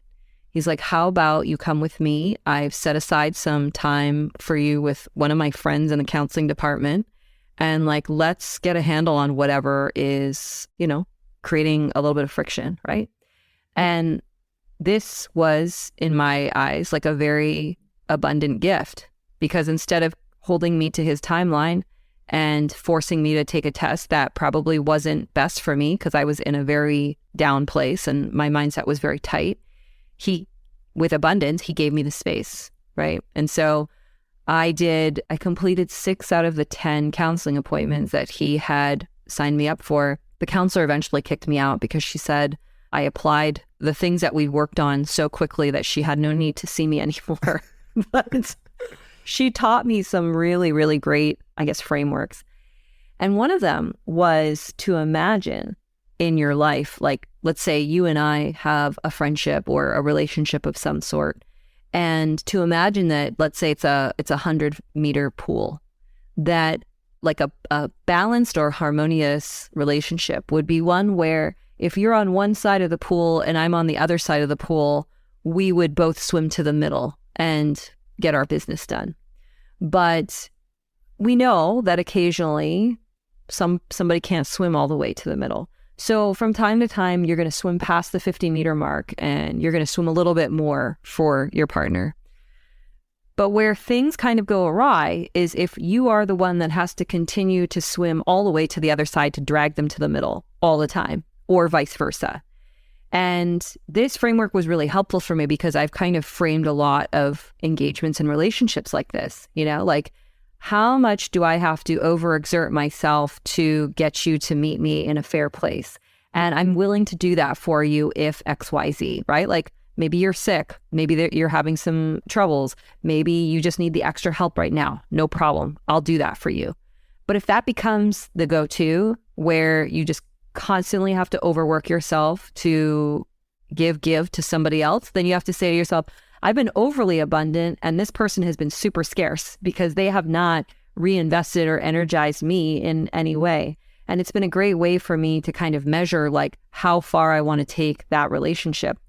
He's like, how about you come with me? I've set aside some time for you with one of my friends in the counseling department. And like, let's get a handle on whatever is, creating a little bit of friction, right? And this was, in my eyes, like a very abundant gift, because instead of holding me to his timeline and forcing me to take a test that probably wasn't best for me because I was in a very down place and my mindset was very tight, with abundance, he gave me the space, right? And so I completed 6 out of the 10 counseling appointments that he had signed me up for. The counselor eventually kicked me out because she said I applied the things that we worked on so quickly that she had no need to see me anymore. But she taught me some really, really great, frameworks. And one of them was to imagine in your life, like, let's say you and I have a friendship or a relationship of some sort. And to imagine that, let's say it's a 100-meter pool, that like a balanced or harmonious relationship would be one where if you're on one side of the pool and I'm on the other side of the pool, we would both swim to the middle and get our business done. But we know that occasionally somebody can't swim all the way to the middle. So from time to time, you're going to swim past the 50-meter mark and you're going to swim a little bit more for your partner. But where things kind of go awry is if you are the one that has to continue to swim all the way to the other side to drag them to the middle all the time, or vice versa. And this framework was really helpful for me because I've kind of framed a lot of engagements and relationships like this, like, how much do I have to overexert myself to get you to meet me in a fair place? And I'm willing to do that for you if XYZ, right? Like maybe you're sick, maybe you're having some troubles, maybe you just need the extra help right now. No problem. I'll do that for you. But if that becomes the go-to where you just constantly have to overwork yourself to give to somebody else, then you have to say to yourself, I've been overly abundant and this person has been super scarce because they have not reinvested or energized me in any way. And it's been a great way for me to kind of measure like how far I want to take that relationship.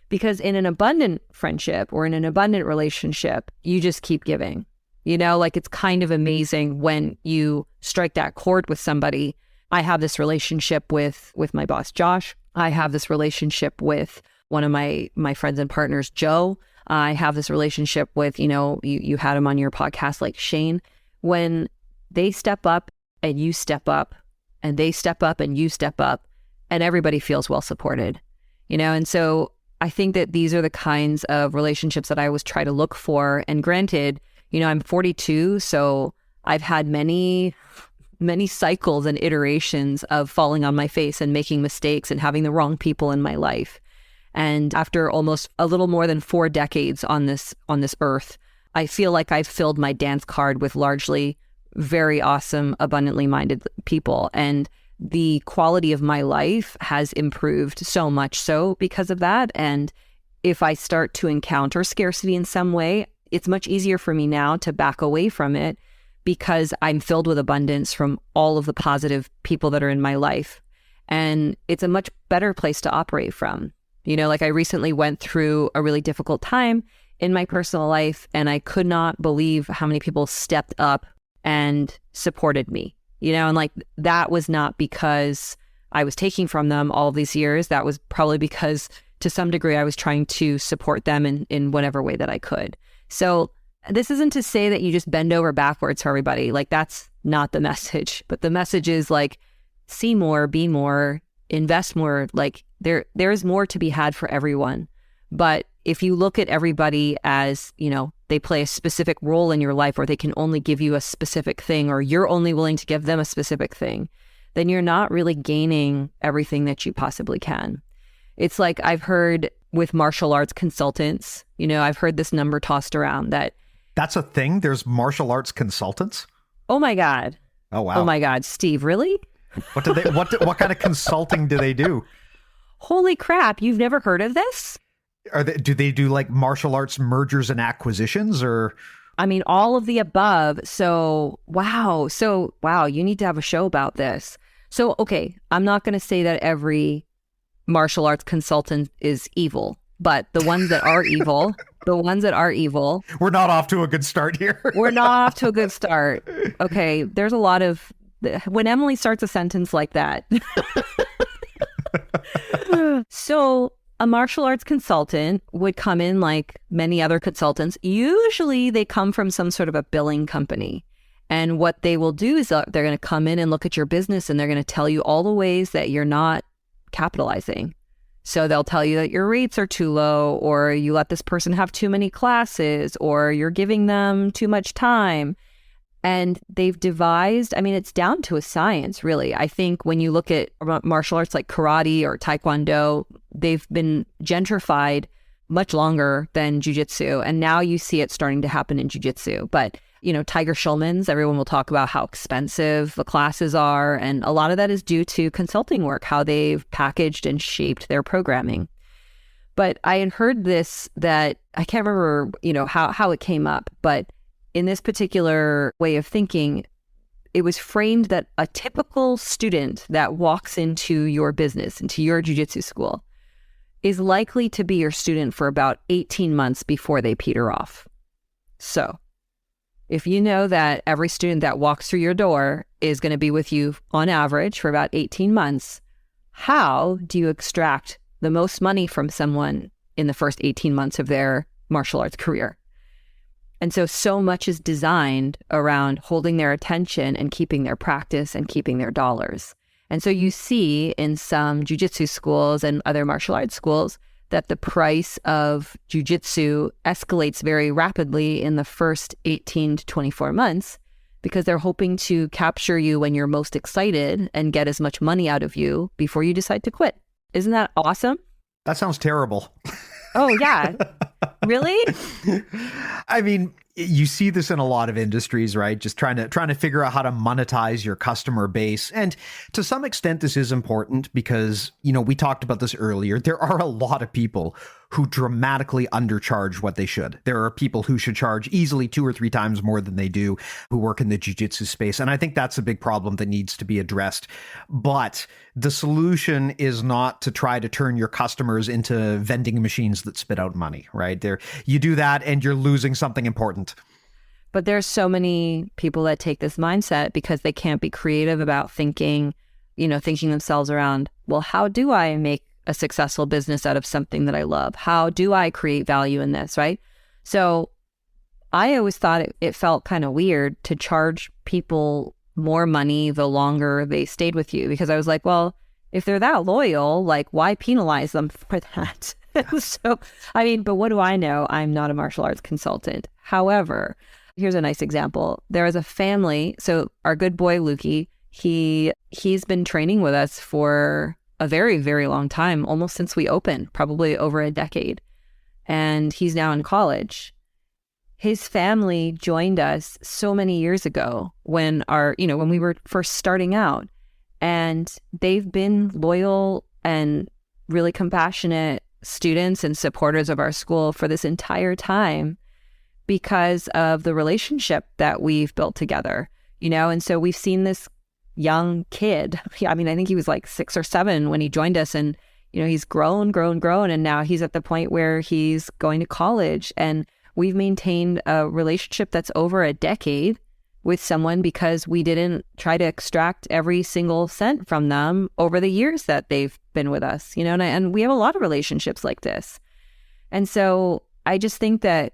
Because in an abundant friendship or in an abundant relationship, you just keep giving. Like it's kind of amazing when you strike that chord with somebody. I have this relationship with my boss, Josh. I have this relationship with one of my friends and partners, Joe. I have this relationship with, you had him on your podcast, like Shane. When they step up and you step up and they step up and you step up and everybody feels well supported, and so I think that these are the kinds of relationships that I always try to look for. And granted, I'm 42, so I've had many cycles and iterations of falling on my face and making mistakes and having the wrong people in my life. And after almost a little more than 4 decades on this earth, I feel like I've filled my dance card with largely very awesome, abundantly minded people. And the quality of my life has improved so much so because of that. And if I start to encounter scarcity in some way, it's much easier for me now to back away from it because I'm filled with abundance from all of the positive people that are in my life. And it's a much better place to operate from. Like I recently went through a really difficult time in my personal life, and I could not believe how many people stepped up and supported me, and like that was not because I was taking from them all these years. That was probably because to some degree I was trying to support them in whatever way that I could. So this isn't to say that you just bend over backwards for everybody. Like that's not the message, but the message is like, see more, be more, invest more. Like there is more to be had for everyone. But if you look at everybody as, they play a specific role in your life, or they can only give you a specific thing, or you're only willing to give them a specific thing, then you're not really gaining everything that you possibly can. It's like I've heard with martial arts consultants, I've heard this number tossed around that. That's a thing? There's martial arts consultants? Oh my God. Oh, wow. Oh my God. Steve, really? What kind of consulting do they do? Holy crap, you've never heard of this? Do they do like martial arts mergers and acquisitions, or? I mean, all of the above. So, wow, you need to have a show about this. So, okay, I'm not going to say that every martial arts consultant is evil, but the ones that are evil, We're not off to a good start here. We're not off to a good start. Okay, there's a lot of, when Emily starts a sentence like that. So a martial arts consultant would come in like many other consultants. Usually they come from some sort of a billing company. And what they will do is they're going to come in and look at your business, and they're going to tell you all the ways that you're not capitalizing. So they'll tell you that your rates are too low, or you let this person have too many classes, or you're giving them too much time. And they've devised, I mean, it's down to a science, really. I think when you look at martial arts like karate or taekwondo, they've been gentrified much longer than jiu-jitsu. And now you see it starting to happen in jiu-jitsu. But, you know, Tiger Schulman's, everyone will talk about how expensive the classes are. And a lot of that is due to consulting work, how they've packaged and shaped their programming. But I had heard this, that I can't remember, you know, how it came up, but in this particular way of thinking, it was framed that a typical student that walks into your business, into your jiu-jitsu school, is likely to be your student for about 18 months before they peter off. So if you know that every student that walks through your door is going to be with you on average for about 18 months, how do you extract the most money from someone in the first 18 months of their martial arts career? And so much is designed around holding their attention and keeping their practice and keeping their dollars. And so you see in some jiu-jitsu schools and other martial arts schools that the price of jiu-jitsu escalates very rapidly in the first 18 to 24 months, because they're hoping to capture you when you're most excited and get as much money out of you before you decide to quit. Isn't that awesome? That sounds terrible. Oh, yeah. Really? I mean, you see this in a lot of industries, right? Just trying to figure out how to monetize your customer base. And to some extent, this is important because, you know, we talked about this earlier. There are a lot of people who dramatically undercharge what they should. There are people who should charge easily 2 or 3 times more than they do who work in the jiu-jitsu space. And I think that's a big problem that needs to be addressed. But the solution is not to try to turn your customers into vending machines that spit out money, right? You do that and you're losing something important. But there's so many people that take this mindset because they can't be creative about thinking themselves around, well, how do I make a successful business out of something that I love? How do I create value in this, right? So I always thought it felt kind of weird to charge people more money the longer they stayed with you, because I was like, well, if they're that loyal, like, why penalize them for that? So, I mean, but what do I know? I'm not a martial arts consultant. However, here's a nice example. There is a family. So our good boy, Lukey, he's been training with us for a very, very long time, almost since we opened, probably over a decade. And he's now in college. His family joined us so many years ago when we were first starting out. And they've been loyal and really compassionate students and supporters of our school for this entire time because of the relationship that we've built together, and so we've seen this young kid. I mean, I think he was like 6 or 7 when he joined us, and he's grown, and now he's at the point where he's going to college, and we've maintained a relationship that's over a decade with someone because we didn't try to extract every single cent from them over the years that they've been with us, and we have a lot of relationships like this. And so I just think that,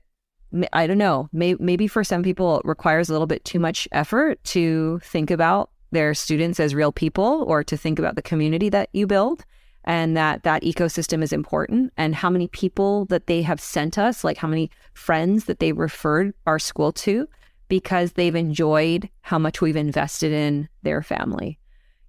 I don't know, maybe for some people it requires a little bit too much effort to think about their students as real people, or to think about the community that you build, and that ecosystem is important, and how many people that they have sent us, like how many friends that they referred our school to because they've enjoyed how much we've invested in their family.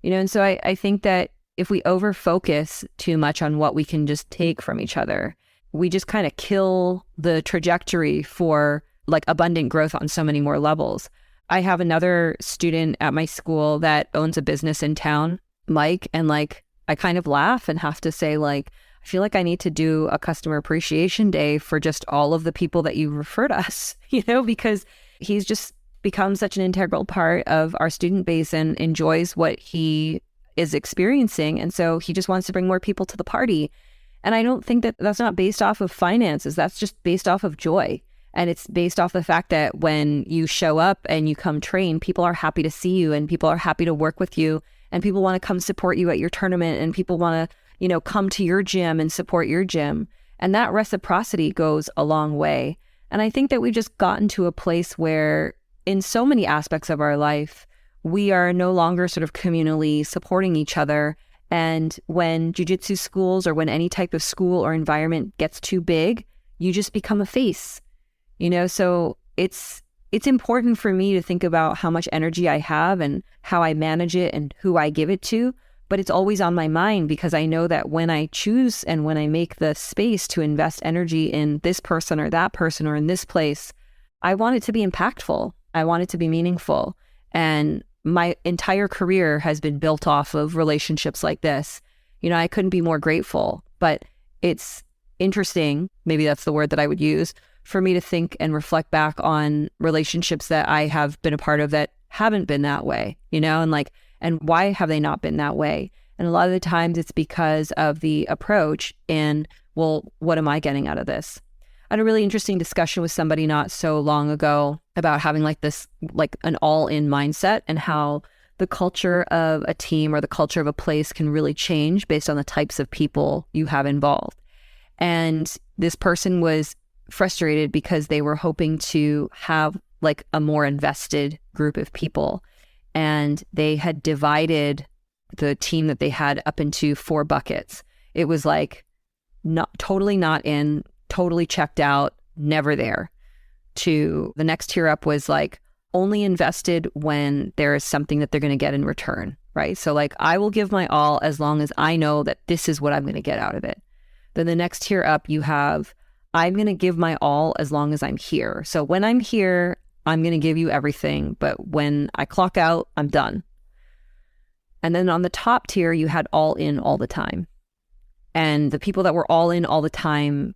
And so I think that if we over focus too much on what we can just take from each other, we just kind of kill the trajectory for like abundant growth on so many more levels. I have another student at my school that owns a business in town, Mike, and like I kind of laugh and have to say like, I feel like I need to do a customer appreciation day for just all of the people that you refer to us, because he's just become such an integral part of our student base and enjoys what he is experiencing. And so he just wants to bring more people to the party. And I don't think that that's not based off of finances. That's just based off of joy. And it's based off the fact that when you show up and you come train, people are happy to see you and people are happy to work with you and people want to come support you at your tournament and people want to, come to your gym and support your gym. And that reciprocity goes a long way. And I think that we've just gotten to a place where in so many aspects of our life, we are no longer sort of communally supporting each other. And when jiu-jitsu schools or when any type of school or environment gets too big, you just become a face. So it's important for me to think about how much energy I have and how I manage it and who I give it to. But it's always on my mind because I know that when I choose and when I make the space to invest energy in this person or that person or in this place, I want it to be impactful. I want it to be meaningful. And my entire career has been built off of relationships like this. I couldn't be more grateful, but it's interesting, maybe that's the word that I would use, for me to think and reflect back on relationships that I have been a part of that haven't been that way, and why have they not been that way? And a lot of the times it's because of the approach and, well, what am I getting out of this? I had a really interesting discussion with somebody not so long ago about having like an all-in mindset and how the culture of a team or the culture of a place can really change based on the types of people you have involved. And this person was frustrated because they were hoping to have like a more invested group of people. And they had divided the team that they had up into 4 buckets. It was like not in, totally checked out, never there. To the next tier up was like only invested when there is something that they're going to get in return, right? So like I will give my all as long as I know that this is what I'm going to get out of it. Then the next tier up you have, I'm going to give my all as long as I'm here. So when I'm here, I'm going to give you everything, but when I clock out, I'm done. And then on the top tier, you had all in all the time. And the people that were all in all the time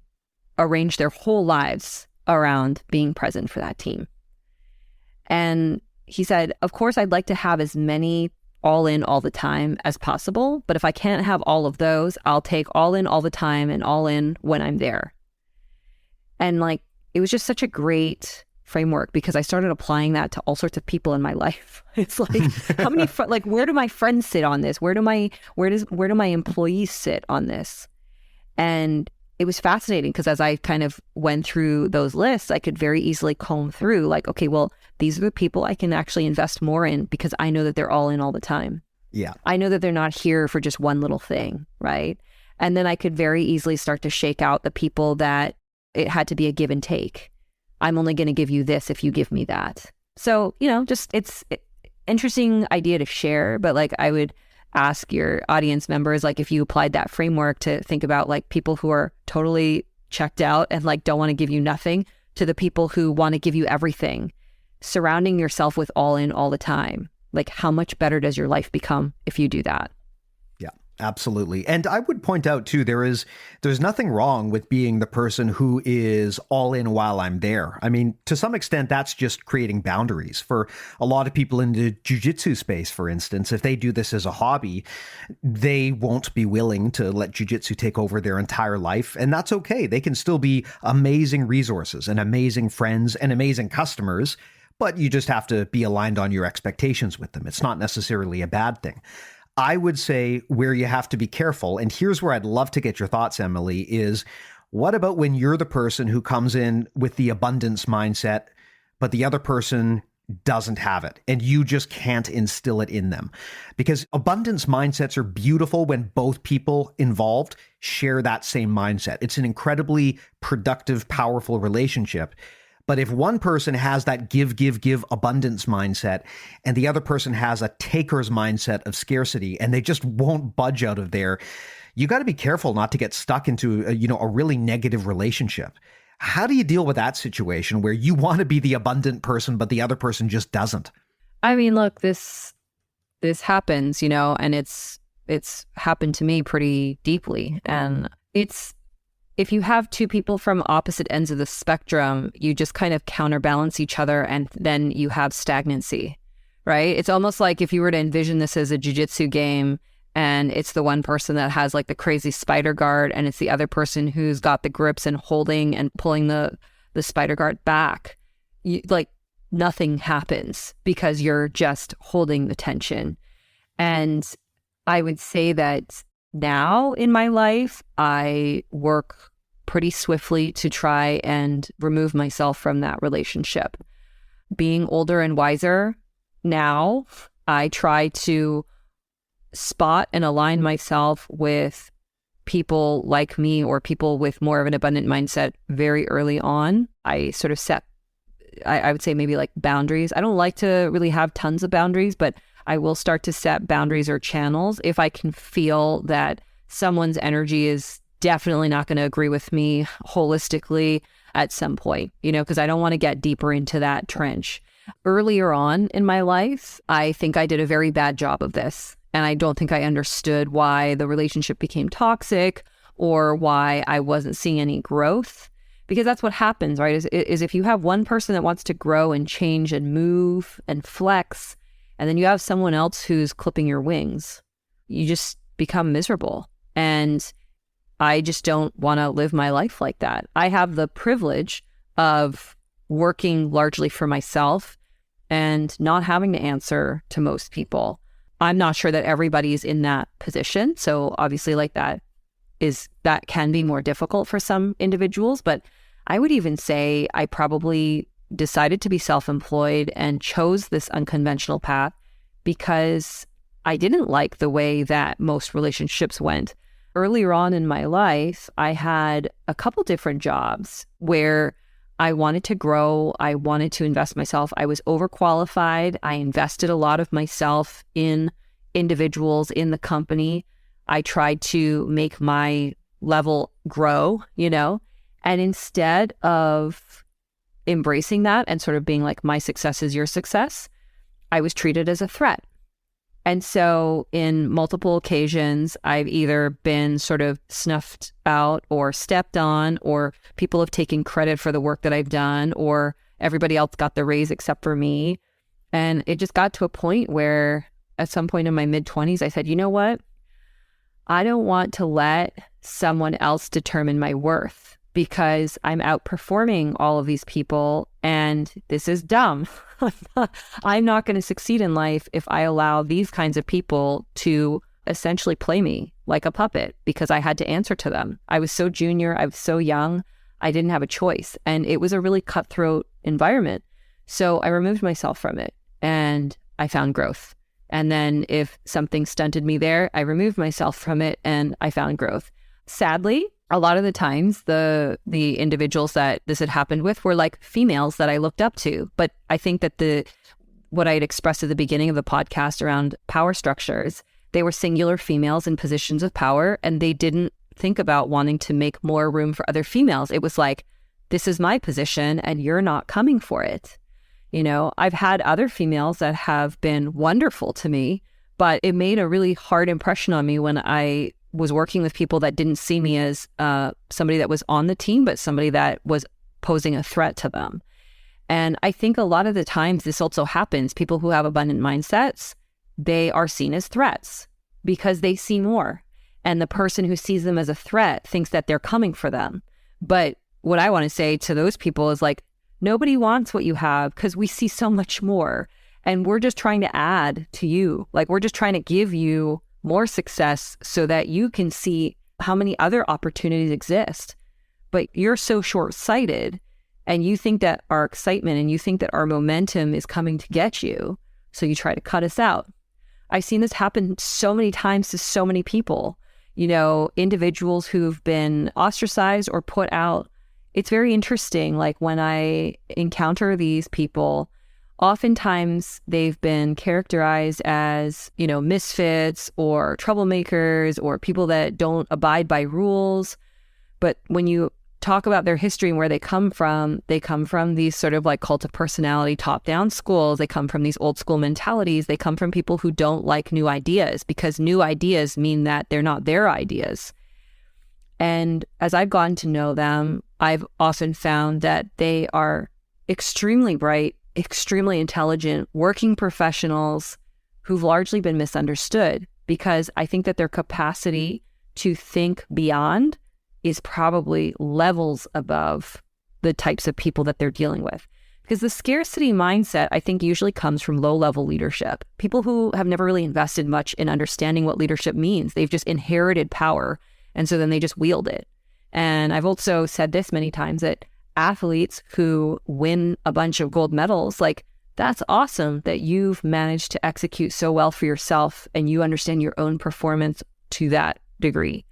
arranged their whole lives around being present for that team. And he said, of course, I'd like to have as many all in all the time as possible, but if I can't have all of those, I'll take all in all the time and all in when I'm there. And like, it was just such a great framework because I started applying that to all sorts of people in my life. It's like, how many, where do my friends sit on this? Where do my employees sit on this? And it was fascinating because as I kind of went through those lists, I could very easily comb through like, okay, well, these are the people I can actually invest more in because I know that they're all in all the time. Yeah. I know that they're not here for just one little thing, right? And then I could very easily start to shake out the people that it had to be a give and take. I'm only going to give you this if you give me that. So, just it's interesting idea to share, but like I would ask your audience members, like if you applied that framework to think about like people who are totally checked out and like don't want to give you nothing to the people who want to give you everything, surrounding yourself with all in all the time. Like how much better does your life become if you do that? Absolutely. And I would point out too, there's nothing wrong with being the person who is all in while I'm there. I mean, to some extent, that's just creating boundaries. For a lot of people in the jiu-jitsu space, for instance, if they do this as a hobby, they won't be willing to let jiu-jitsu take over their entire life. And that's okay. They can still be amazing resources and amazing friends and amazing customers, but you just have to be aligned on your expectations with them. It's not necessarily a bad thing. I would say where you have to be careful, and here's where I'd love to get your thoughts, Emily, is what about when you're the person who comes in with the abundance mindset, but the other person doesn't have it, and you just can't instill it in them? Because abundance mindsets are beautiful when both people involved share that same mindset. It's an incredibly productive, powerful relationship. But if one person has that give abundance mindset and the other person has a taker's mindset of scarcity and they just won't budge out of there, you got to be careful not to get stuck into a really negative relationship. How do you deal with that situation where you want to be the abundant person, but the other person just doesn't? I mean, look, this happens, and it's happened to me pretty deeply. And if you have two people from opposite ends of the spectrum, you just kind of counterbalance each other, and then you have stagnancy, right? It's almost like if you were to envision this as a jiu-jitsu game, and it's the one person that has like the crazy spider guard, and it's the other person who's got the grips and holding and pulling the spider guard back. Nothing happens because you're just holding the tension. And I would say that now in my life, I work pretty swiftly to try and remove myself from that relationship. Being older and wiser now, I try to spot and align myself with people like me or people with more of an abundant mindset very early on. I sort of set, I would say maybe like boundaries. I don't like to really have tons of boundaries, but I will start to set boundaries or channels if I can feel that someone's energy is definitely not going to agree with me holistically at some point, because I don't want to get deeper into that trench. Earlier on in my life, I think I did a very bad job of this. And I don't think I understood why the relationship became toxic or why I wasn't seeing any growth. Because that's what happens, right? Is if you have one person that wants to grow and change and move and flex, and then you have someone else who's clipping your wings, you just become miserable. And I just don't want to live my life like that. I have the privilege of working largely for myself and not having to answer to most people. I'm not sure that everybody's in that position. So obviously that can be more difficult for some individuals. But I would even say I probably decided to be self-employed and chose this unconventional path because I didn't like the way that most relationships went. Earlier on in my life, I had a couple different jobs where I wanted to grow. I wanted to invest myself. I was overqualified. I invested a lot of myself in individuals in the company. I tried to make my level grow, and instead of embracing that and sort of being like, my success is your success, I was treated as a threat. And so in multiple occasions, I've either been sort of snuffed out or stepped on, or people have taken credit for the work that I've done, or everybody else got the raise except for me. And it just got to a point where at some point in my mid-20s, I said, you know what? I don't want to let someone else determine my worth because I'm outperforming all of these people, and this is dumb. I'm not going to succeed in life if I allow these kinds of people to essentially play me like a puppet because I had to answer to them. I was so junior. I was so young. I didn't have a choice. And it was a really cutthroat environment. So I removed myself from it and I found growth. And then if something stunted me there, I removed myself from it and I found growth. Sadly, a lot of the times the individuals that this had happened with were like females that I looked up to. But I think that what I had expressed at the beginning of the podcast around power structures, they were singular females in positions of power, and they didn't think about wanting to make more room for other females. It was like, this is my position and you're not coming for it. I've had other females that have been wonderful to me, but it made a really hard impression on me when I was working with people that didn't see me as somebody that was on the team, but somebody that was posing a threat to them. And I think a lot of the times this also happens. People who have abundant mindsets, they are seen as threats because they see more. And the person who sees them as a threat thinks that they're coming for them. But what I want to say to those people is like, nobody wants what you have because we see so much more. And we're just trying to add to you. Like, we're just trying to give you more success so that you can see how many other opportunities exist. But you're so short-sighted and you think that our excitement and you think that our momentum is coming to get you. So you try to cut us out. I've seen this happen so many times to so many people, individuals who've been ostracized or put out. It's very interesting. Like when I encounter these people, oftentimes they've been characterized as, misfits or troublemakers or people that don't abide by rules. But when you talk about their history and where they come from these sort of like cult of personality, top-down schools. They come from these old school mentalities. They come from people who don't like new ideas, because new ideas mean that they're not their ideas. And as I've gotten to know them, I've often found that they are extremely bright, extremely intelligent, working professionals who've largely been misunderstood, because I think that their capacity to think beyond is probably levels above the types of people that they're dealing with. Because the scarcity mindset, I think, usually comes from low-level leadership. People who have never really invested much in understanding what leadership means. They've just inherited power, and so then they just wield it. And I've also said this many times, that athletes who win a bunch of gold medals, like, that's awesome that you've managed to execute so well for yourself and you understand your own performance to that degree.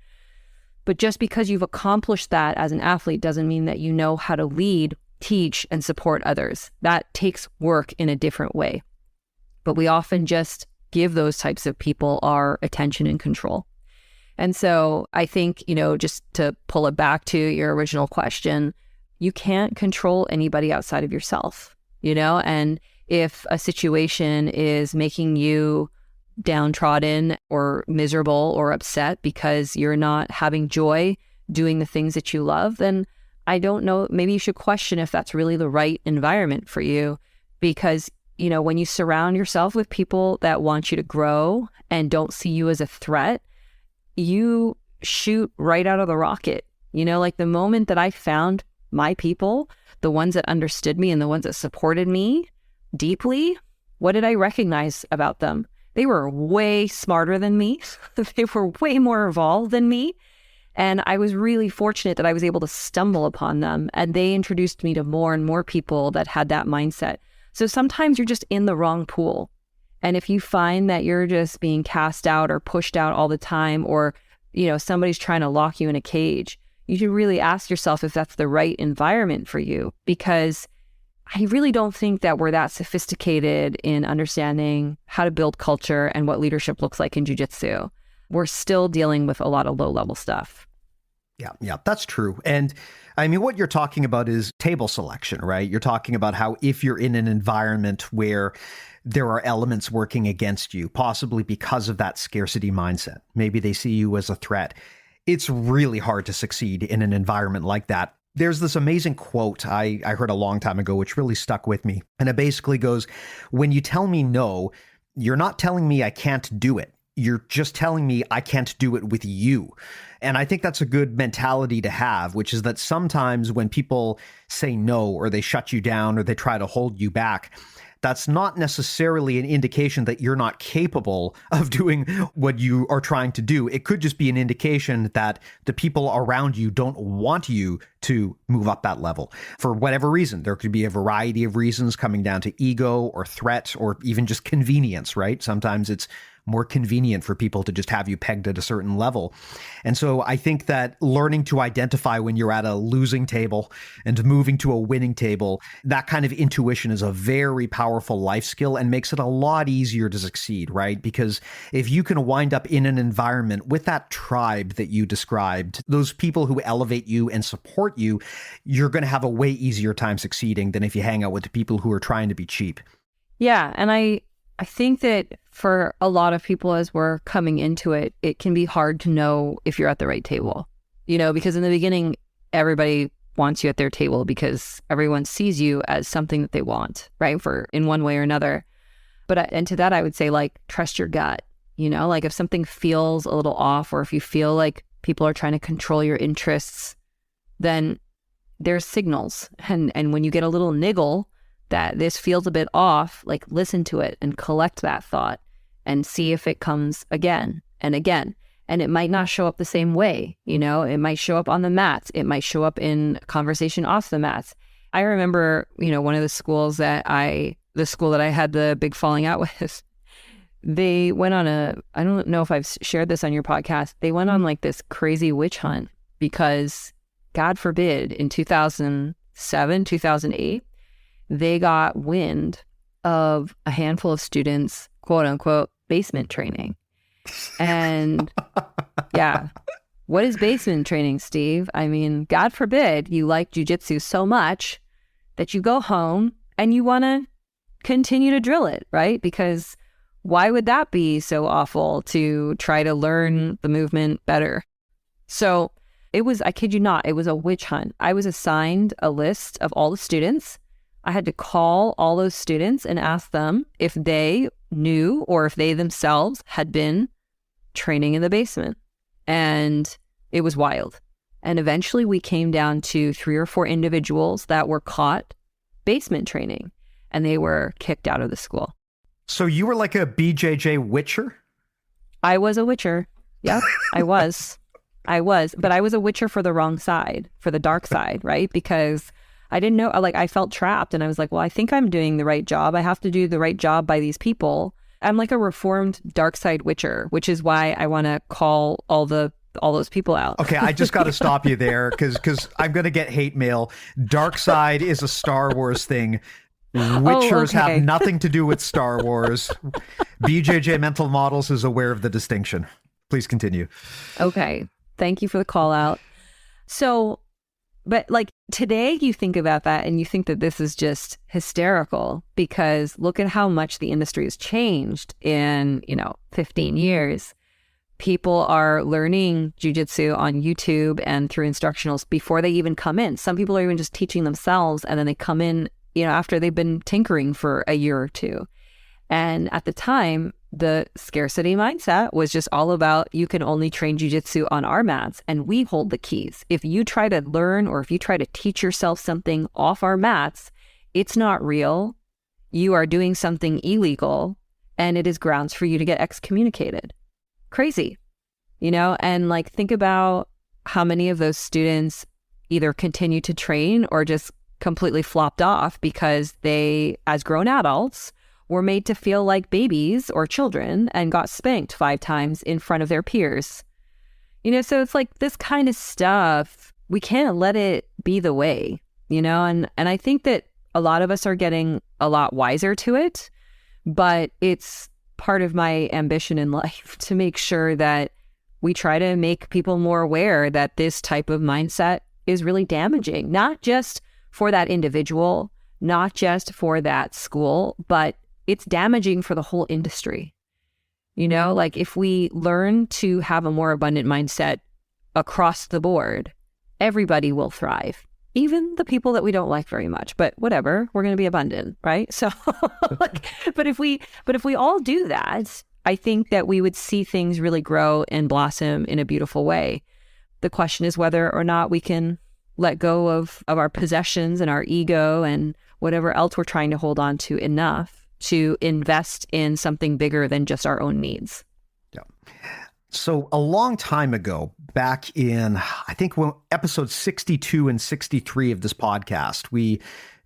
But just because you've accomplished that as an athlete doesn't mean that you know how to lead, teach, and support others. That takes work in a different way. But we often just give those types of people our attention and control. And so I think, just to pull it back to your original question, you can't control anybody outside of yourself, and if a situation is making you downtrodden or miserable or upset because you're not having joy doing the things that you love, then I don't know, maybe you should question if that's really the right environment for you. Because, when you surround yourself with people that want you to grow and don't see you as a threat, you shoot right out of the rocket. Like the moment that I found my people, the ones that understood me and the ones that supported me deeply, what did I recognize about them? They were way smarter than me. They were way more evolved than me. And I was really fortunate that I was able to stumble upon them. And they introduced me to more and more people that had that mindset. So sometimes you're just in the wrong pool. And if you find that you're just being cast out or pushed out all the time, or, somebody's trying to lock you in a cage, you should really ask yourself if that's the right environment for you. Because I really don't think that we're that sophisticated in understanding how to build culture and what leadership looks like in jiu-jitsu. We're still dealing with a lot of low-level stuff. Yeah, that's true. And I mean, what you're talking about is table selection, right? You're talking about how if you're in an environment where there are elements working against you, possibly because of that scarcity mindset, maybe they see you as a threat, it's really hard to succeed in an environment like that. There's this amazing quote I heard a long time ago, which really stuck with me. And it basically goes, when you tell me no, you're not telling me I can't do it. You're just telling me I can't do it with you. And I think that's a good mentality to have, which is that sometimes when people say no, or they shut you down, or they try to hold you back, that's not necessarily an indication that you're not capable of doing what you are trying to do. It could just be an indication that the people around you don't want you to move up that level for whatever reason. There could be a variety of reasons coming down to ego or threat or even just convenience, right? Sometimes it's more convenient for people to just have you pegged at a certain level. And so I think that learning to identify when you're at a losing table and moving to a winning table, that kind of intuition is a very powerful life skill and makes it a lot easier to succeed, right? Because if you can wind up in an environment with that tribe that you described, those people who elevate you and support you, you're going to have a way easier time succeeding than if you hang out with the people who are trying to be cheap. Yeah. And I think that for a lot of people, as we're coming into it, it can be hard to know if you're at the right table, because in the beginning, everybody wants you at their table because everyone sees you as something that they want, right? For in one way or another. But, and to that, I would say, like, trust your gut, like if something feels a little off, or if you feel like people are trying to control your interests, then there's signals. And when you get a little niggle that this feels a bit off, like, listen to it and collect that thought and see if it comes again and again. And it might not show up the same way, it might show up on the mats. It might show up in conversation off the mats. I remember, one of the school that I had the big falling out with, they went on I don't know if I've shared this on your podcast. They went on like this crazy witch hunt because, God forbid, in 2007, 2008, they got wind of a handful of students, quote unquote, basement training. And yeah, What is basement training, Steve? I mean, God forbid you like jiu-jitsu so much that you go home and you want to continue to drill it, right? Because why would that be so awful to try to learn the movement better? So it was, I kid you not, it was a witch hunt. I was assigned a list of all the students. I had to call all those students and ask them if they knew or if they themselves had been training in the basement. And it was wild. And eventually we came down to 3 or 4 individuals that were caught basement training, and they were kicked out of the school. So you were like a BJJ witcher? I was a witcher. Yep, I was. But I was a witcher for the wrong side, for the dark side, right? Because I didn't know, like, I felt trapped, and I was like, well, I think I'm doing the right job. I have to do the right job by these people. I'm like a reformed dark side witcher, which is why I want to call all those people out. Okay, I just got to stop you there because I'm going to get hate mail. Dark side is a Star Wars thing. Witchers have nothing to do with Star Wars. BJJ Mental Models is aware of the distinction. Please continue. Okay, thank you for the call out. So, but like today you think about that and you think that this is just hysterical because look at how much the industry has changed in, 15 years. People are learning jiu-jitsu on YouTube and through instructionals before they even come in. Some people are even just teaching themselves and then they come in, after they've been tinkering for a year or two. And at the time, the scarcity mindset was just all about you can only train jiu-jitsu on our mats and we hold the keys. If you try to learn or if you try to teach yourself something off our mats, it's not real. You are doing something illegal and it is grounds for you to get excommunicated. Crazy, and like think about how many of those students either continue to train or just completely flopped off because they, as grown adults, were made to feel like babies or children and got spanked 5 times in front of their peers. So it's like this kind of stuff, we can't let it be the way, and I think that a lot of us are getting a lot wiser to it, but it's part of my ambition in life to make sure that we try to make people more aware that this type of mindset is really damaging, not just for that individual, not just for that school, but it's damaging for the whole industry. Like if we learn to have a more abundant mindset across the board, everybody will thrive. Even the people that we don't like very much, but whatever, we're going to be abundant, right? So, but if we all do that, I think that we would see things really grow and blossom in a beautiful way. The question is whether or not we can let go of our possessions and our ego and whatever else we're trying to hold on to enough to invest in something bigger than just our own needs. Yeah. So a long time ago, back in, I think, episode 62 and 63 of this podcast, we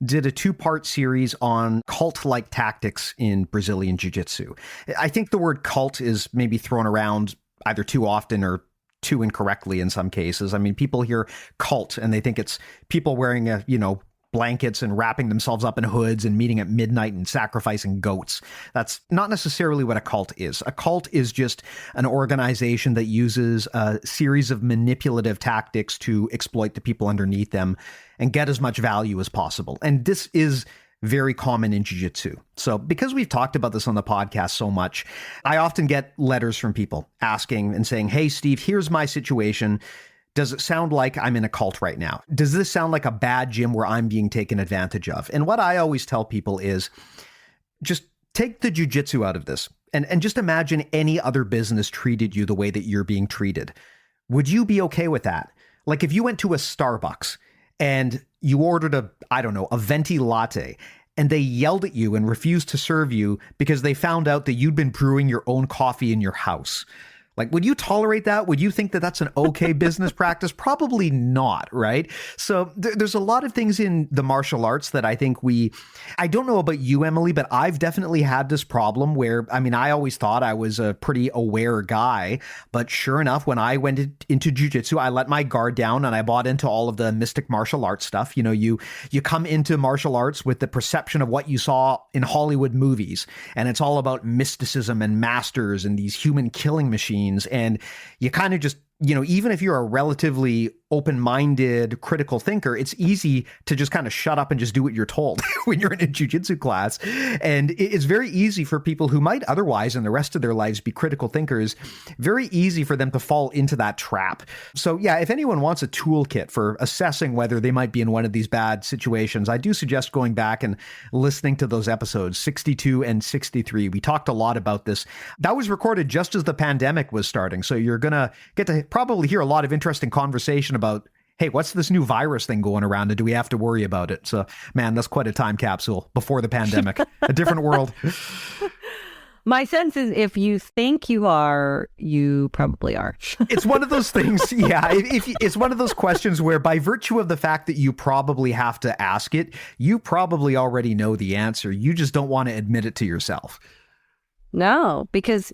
did a 2-part series on cult-like tactics in Brazilian Jiu-Jitsu. I think the word cult is maybe thrown around either too often or too incorrectly in some cases. I mean, people hear cult and they think it's people wearing blankets and wrapping themselves up in hoods and meeting at midnight and sacrificing goats. That's not necessarily what a cult is. A cult is just an organization that uses a series of manipulative tactics to exploit the people underneath them and get as much value as possible. And this is very common in jiu-jitsu. So because we've talked about this on the podcast so much, I often get letters from people asking and saying, hey, Steve, here's my situation. Does it sound like I'm in a cult right now? Does this sound like a bad gym where I'm being taken advantage of? And what I always tell people is just take the jiu-jitsu out of this and just imagine any other business treated you the way that you're being treated. Would you be okay with that? Like if you went to a Starbucks and you ordered a venti latte and they yelled at you and refused to serve you because they found out that you'd been brewing your own coffee in your house. Like, would you tolerate that? Would you think that that's an okay business practice? Probably not, right? So there's a lot of things in the martial arts that I think I don't know about you, Emily, but I've definitely had this problem where, I always thought I was a pretty aware guy, but sure enough, when I went into jiu-jitsu, I let my guard down and I bought into all of the mystic martial arts stuff. You come into martial arts with the perception of what you saw in Hollywood movies, and it's all about mysticism and masters and these human killing machines. And you kind of just even if you're a relatively open-minded, critical thinker, it's easy to just kind of shut up and just do what you're told when you're in a jiu-jitsu class. And it's very easy for people who might otherwise in the rest of their lives be critical thinkers, very easy for them to fall into that trap. So yeah, if anyone wants a toolkit for assessing whether they might be in one of these bad situations, I do suggest going back and listening to those episodes, 62 and 63. We talked a lot about this. That was recorded just as the pandemic was starting. So you're going to get to probably hear a lot of interesting conversation about, hey, what's this new virus thing going around and do we have to worry about it? So, man, that's quite a time capsule before the pandemic, a different world. My sense is if you think you are, you probably are. It's one of those things. Yeah. It's one of those questions where by virtue of the fact that you probably have to ask it, you probably already know the answer. You just don't want to admit it to yourself. No, because,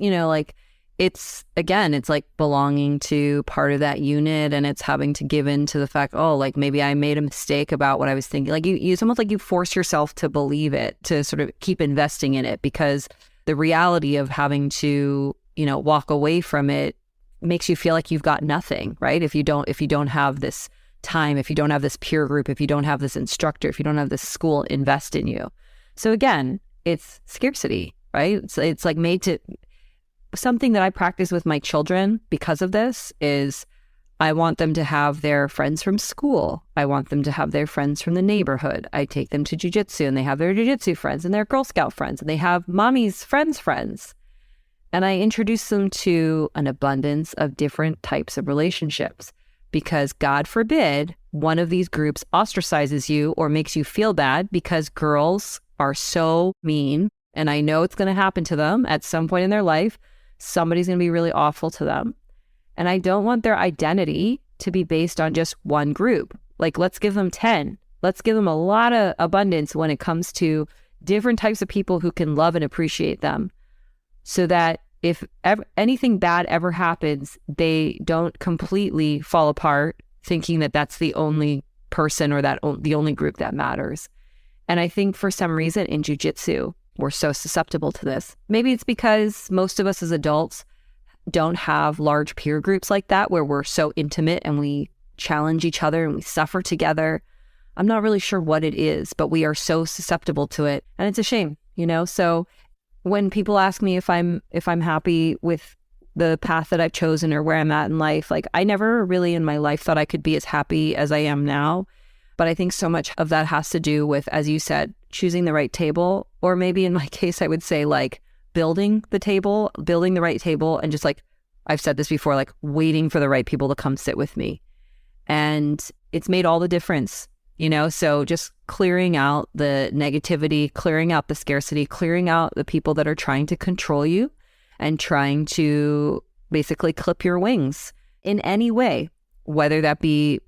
it's like belonging to part of that unit, and it's having to give in to the fact, maybe I made a mistake about what I was thinking. Like it's almost like you force yourself to believe it, to sort of keep investing in it, because the reality of having to, walk away from it makes you feel like you've got nothing, right? If you don't have this time, if you don't have this peer group, if you don't have this instructor, if you don't have this school invest in you. So again, it's scarcity, right? It's like made to... Something that I practice with my children because of this is I want them to have their friends from school. I want them to have their friends from the neighborhood. I take them to jiu-jitsu and they have their jiu-jitsu friends and their Girl Scout friends and they have mommy's friends. And I introduce them to an abundance of different types of relationships because God forbid one of these groups ostracizes you or makes you feel bad because girls are so mean. And I know it's going to happen to them at some point in their life. Somebody's going to be really awful to them. And I don't want their identity to be based on just one group. Like, let's give them 10. Let's give them a lot of abundance when it comes to different types of people who can love and appreciate them. So that if anything bad ever happens, they don't completely fall apart thinking that that's the only person or the only group that matters. And I think for some reason in jiu-jitsu, we're so susceptible to this. Maybe it's because most of us as adults don't have large peer groups like that where we're so intimate and we challenge each other and we suffer together. I'm not really sure what it is, but we are so susceptible to it. And it's a shame, So when people ask me if I'm happy with the path that I've chosen or where I'm at in life, like I never really in my life thought I could be as happy as I am now. But I think so much of that has to do with, as you said, choosing the right table, or maybe in my case, I would say like building the right table, and just like, I've said this before, like waiting for the right people to come sit with me. And it's made all the difference, so just clearing out the negativity, clearing out the scarcity, clearing out the people that are trying to control you and trying to basically clip your wings in any way, whether that be,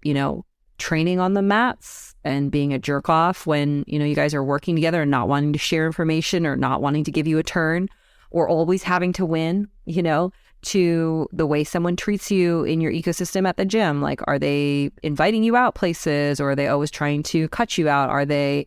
training on the mats and being a jerk off when, you guys are working together and not wanting to share information or not wanting to give you a turn or always having to win, to the way someone treats you in your ecosystem at the gym. Like, are they inviting you out places, or are they always trying to cut you out? Are they,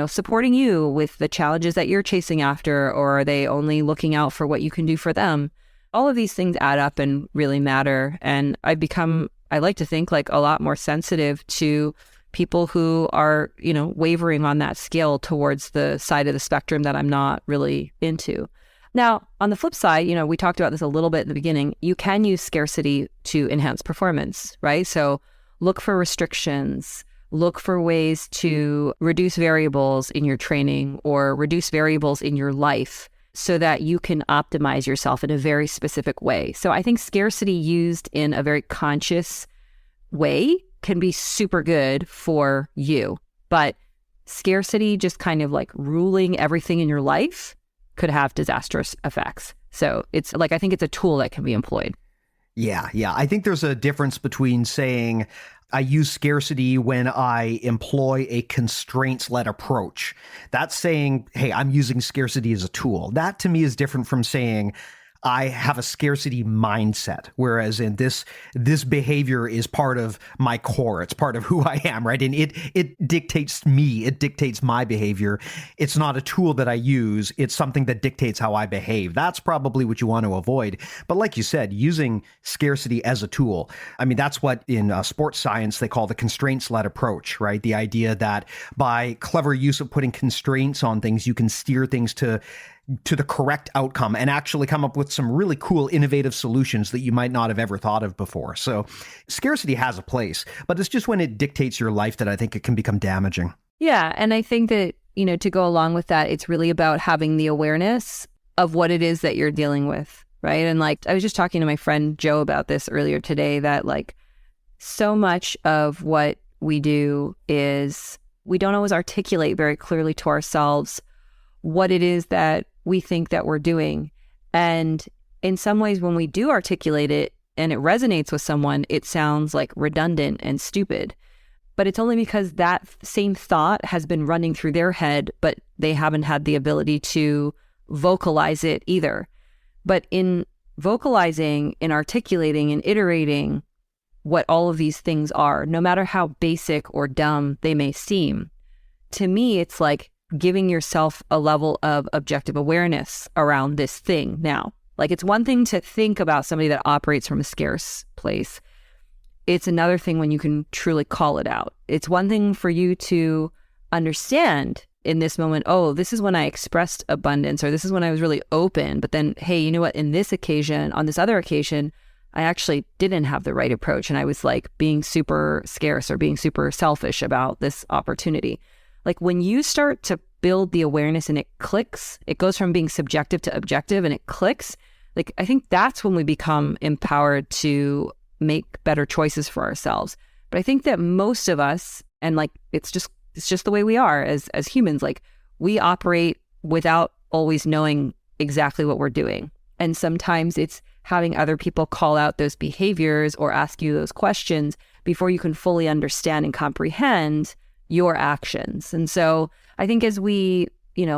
supporting you with the challenges that you're chasing after, or are they only looking out for what you can do for them? All of these things add up and really matter. And I like to think like a lot more sensitive to people who are, wavering on that scale towards the side of the spectrum that I'm not really into. Now, on the flip side, we talked about this a little bit at the beginning. You can use scarcity to enhance performance, right? So look for restrictions, look for ways to reduce variables in your training or reduce variables in your life so that you can optimize yourself in a very specific way. So I think scarcity used in a very conscious way can be super good for you. But scarcity just kind of like ruling everything in your life could have disastrous effects. So it's like, I think it's a tool that can be employed. Yeah. I think there's a difference between saying I use scarcity when I employ a constraints-led approach. That's saying, hey, I'm using scarcity as a tool. That to me is different from saying I have a scarcity mindset, whereas in this behavior is part of my core. It's part of who I am, right? And it dictates me. It dictates my behavior. It's not a tool that I use. It's something that dictates how I behave. That's probably what you want to avoid. But like you said, using scarcity as a tool, I mean, that's what in sports science they call the constraints-led approach, right? The idea that by clever use of putting constraints on things, you can steer things to the correct outcome and actually come up with some really cool, innovative solutions that you might not have ever thought of before. So scarcity has a place, but it's just when it dictates your life that I think it can become damaging. Yeah. And I think that, to go along with that, it's really about having the awareness of what it is that you're dealing with, right? And like, I was just talking to my friend Joe about this earlier today, that like so much of what we do is we don't always articulate very clearly to ourselves what it is that we think that we're doing. And in some ways, when we do articulate it and it resonates with someone, it sounds like redundant and stupid. But it's only because that same thought has been running through their head, but they haven't had the ability to vocalize it either. But in vocalizing, in articulating and iterating what all of these things are, no matter how basic or dumb they may seem, to me, it's like giving yourself a level of objective awareness around this thing now. Like, it's one thing to think about somebody that operates from a scarce place. It's another thing when you can truly call it out. It's one thing for you to understand in this moment, oh, this is when I expressed abundance, or this is when I was really open. But then, hey, you know what? In this occasion, on this other occasion, I actually didn't have the right approach. And I was like being super scarce or being super selfish about this opportunity. Like, when you start to build the awareness and it clicks, it goes from being subjective to objective and it clicks. Like, I think that's when we become empowered to make better choices for ourselves. But I think that most of us, and like, it's just the way we are as humans, like we operate without always knowing exactly what we're doing. And sometimes it's having other people call out those behaviors or ask you those questions before you can fully understand and comprehend your actions. And so I think as we,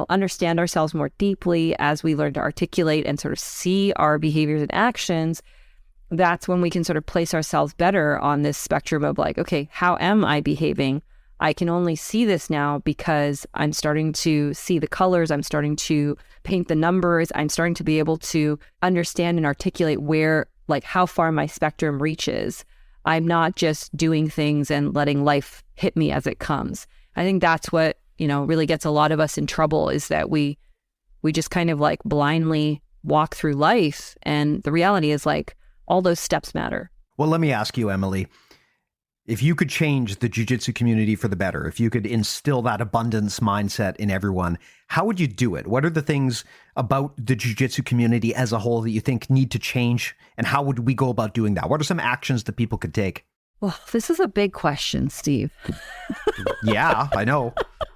understand ourselves more deeply, as we learn to articulate and sort of see our behaviors and actions, that's when we can sort of place ourselves better on this spectrum of like, okay, how am I behaving? I can only see this now because I'm starting to see the colors. I'm starting to paint the numbers. I'm starting to be able to understand and articulate where, like, how far my spectrum reaches. I'm not just doing things and letting life hit me as it comes. I think that's what, really gets a lot of us in trouble, is that we just kind of like blindly walk through life. And the reality is, like, all those steps matter. Well, let me ask you, Emily, if you could change the jiu-jitsu community for the better, if you could instill that abundance mindset in everyone, how would you do it? What are the things about the jiu-jitsu community as a whole that you think need to change? And how would we go about doing that? What are some actions that people could take? Well, this is a big question, Steve. Yeah, I know.